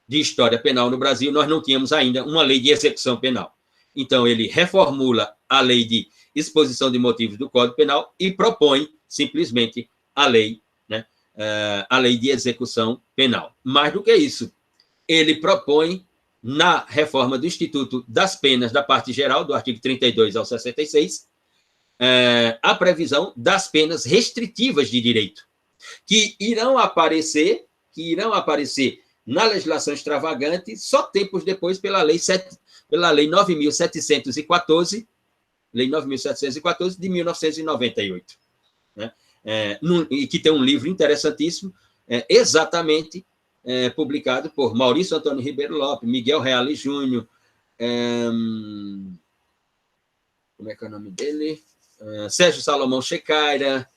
de história penal no Brasil, nós não tínhamos ainda uma lei de execução penal. Então, ele reformula a lei de exposição de motivos do Código Penal e propõe, simplesmente, a lei de execução penal. Mais do que isso, ele propõe, na reforma do Instituto das Penas, da parte geral, do artigo 32 ao 66, a previsão das penas restritivas de direito, que irão aparecer na legislação extravagante só tempos depois pela Lei 9.714, de 1998. Né? E que tem um livro interessantíssimo, exatamente publicado por Maurício Antônio Ribeiro Lopes, Miguel Reale Júnior, como é que é o nome dele? Sérgio Salomão Checaira,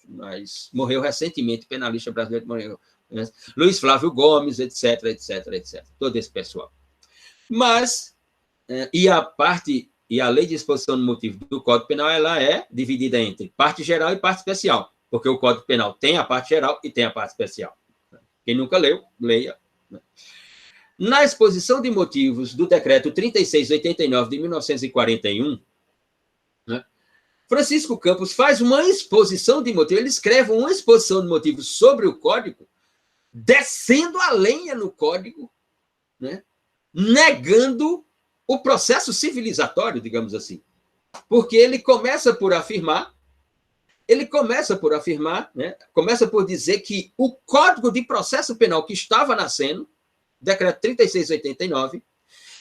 mas morreu recentemente, penalista brasileiro morreu, né? Luiz Flávio Gomes, etc. Todo esse pessoal. Mas, e a lei de exposição de motivo do Código Penal, ela é dividida entre parte geral e parte especial, porque o Código Penal tem a parte geral e tem a parte especial. Quem nunca leu, leia. Na exposição de motivos do Decreto 3689 de 1941, né, Francisco Campos faz uma exposição de motivos, ele escreve uma exposição de motivos sobre o Código, descendo a lenha no Código, né, negando o processo civilizatório, digamos assim. Porque ele começa por afirmar, né, começa por dizer que o Código de Processo Penal que estava nascendo, Decreto 3689,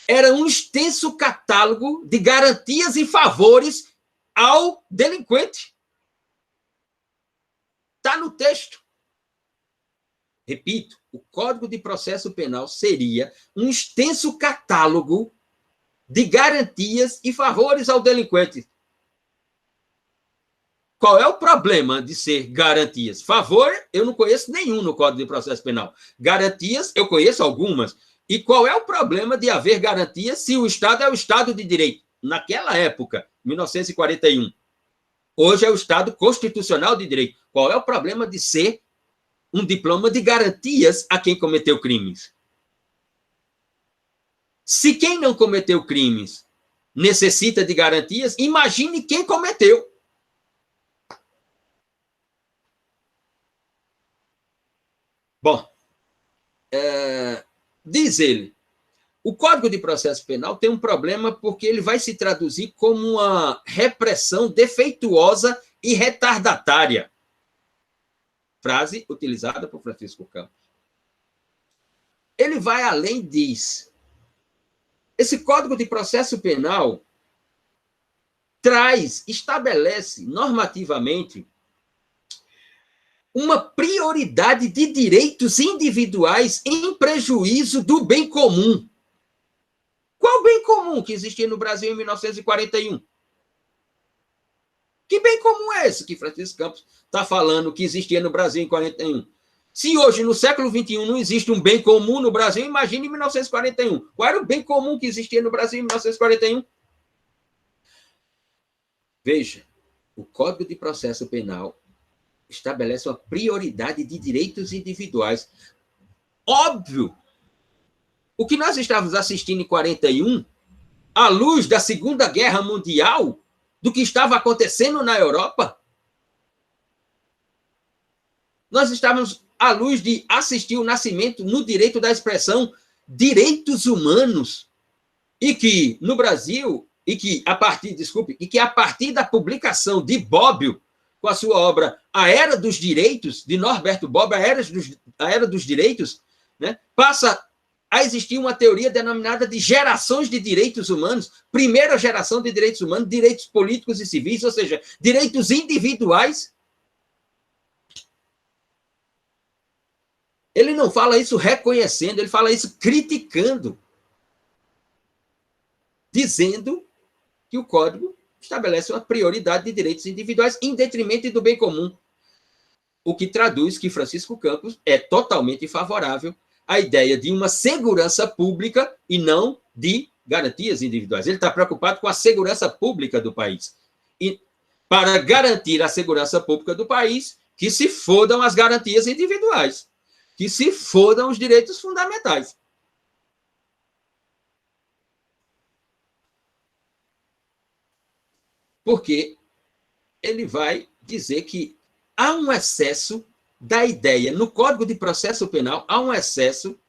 era um extenso catálogo de garantias e favores ao delinquente. Está no texto. Repito, o Código de Processo Penal seria um extenso catálogo de garantias e favores ao delinquente. Qual é o problema de ser garantias? Favor, eu não conheço nenhum no Código de Processo Penal. Garantias, eu conheço algumas. E qual é o problema de haver garantias se o Estado é o Estado de Direito? Naquela época, 1941. Hoje é o Estado constitucional de direito. Qual é o problema de ser um diploma de garantias a quem cometeu crimes? Se quem não cometeu crimes necessita de garantias, imagine quem cometeu. Bom, diz ele, o Código de Processo Penal tem um problema porque ele vai se traduzir como uma repressão defeituosa e retardatária. Frase utilizada por Francisco Campos. Ele vai além, diz, esse Código de Processo Penal estabelece normativamente uma prioridade de direitos individuais em prejuízo do bem comum. Qual bem comum que existia no Brasil em 1941? Que bem comum é esse que Francisco Campos está falando que existia no Brasil em 1941? Se hoje, no século XXI, não existe um bem comum no Brasil, imagine em 1941. Qual era o bem comum que existia no Brasil em 1941? Veja, o Código de Processo Penal estabelece uma prioridade de direitos individuais. Óbvio! O que nós estávamos assistindo em 41, à luz da Segunda Guerra Mundial, do que estava acontecendo na Europa, nós estávamos à luz de assistir o nascimento no direito da expressão direitos humanos, e que no Brasil, e que a partir da publicação de Bobbio, com a sua obra A Era dos Direitos, de Norberto Bobbio, A Era dos Direitos, né, passa a existir uma teoria denominada de gerações de direitos humanos, primeira geração de direitos humanos, direitos políticos e civis, ou seja, direitos individuais. Ele não fala isso reconhecendo, ele fala isso criticando, dizendo que o Código estabelece uma prioridade de direitos individuais em detrimento do bem comum, o que traduz que Francisco Campos é totalmente favorável à ideia de uma segurança pública e não de garantias individuais. Ele está preocupado com a segurança pública do país. E para garantir a segurança pública do país, que se fodam as garantias individuais, que se fodam os direitos fundamentais. Porque ele vai dizer que há um excesso da ideia, no Código de Processo Penal, há um excesso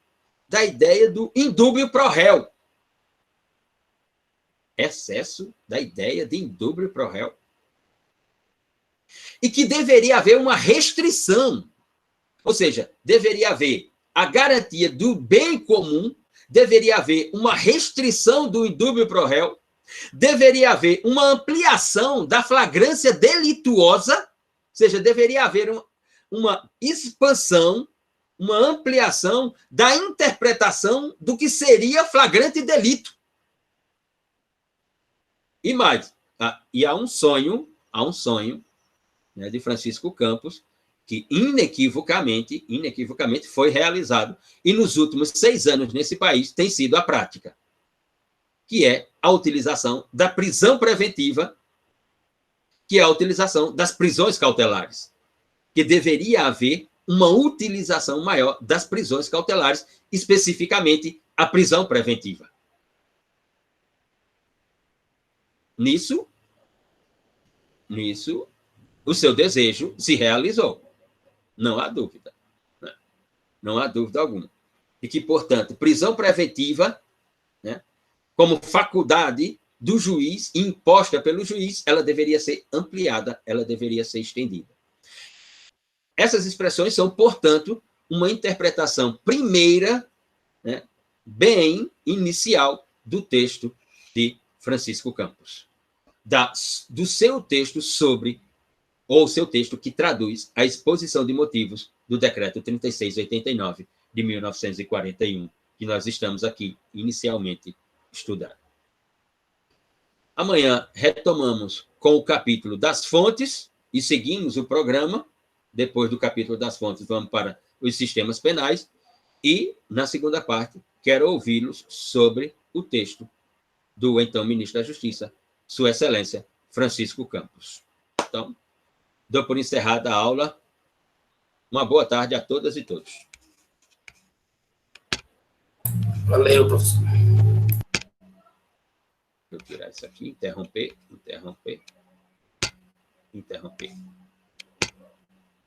da ideia do indúbio pro réu. Excesso da ideia de indúbio pro réu. E que deveria haver uma restrição, ou seja, deveria haver a garantia do bem comum, deveria haver uma restrição do indúbio pro réu, deveria haver uma ampliação da flagrância delituosa, ou seja, deveria haver uma expansão, uma ampliação da interpretação do que seria flagrante delito. E mais, e há um sonho, né, de Francisco Campos, que inequivocamente foi realizado, e nos últimos 6 anos nesse país tem sido a prática, que é a utilização da prisão preventiva, que é a utilização das prisões cautelares, que deveria haver uma utilização maior das prisões cautelares, especificamente a prisão preventiva. Nisso, o seu desejo se realizou. Não há dúvida. Né? Não há dúvida alguma. E que, portanto, prisão preventiva, né, como faculdade do juiz, imposta pelo juiz, ela deveria ser ampliada, ela deveria ser estendida. Essas expressões são, portanto, uma interpretação primeira, né, bem inicial, do texto de Francisco Campos. Do seu texto sobre, ou seu texto que traduz a exposição de motivos do Decreto 3689 de 1941, que nós estamos aqui inicialmente estudando. Amanhã retomamos com o capítulo das fontes e seguimos o programa. Depois do capítulo das fontes, vamos para os sistemas penais. E, na segunda parte, quero ouvi-los sobre o texto do então ministro da Justiça, Sua Excelência Francisco Campos. Então, dou por encerrada a aula. Uma boa tarde a todas e todos. Valeu, professor. Vou tirar isso aqui, interromper.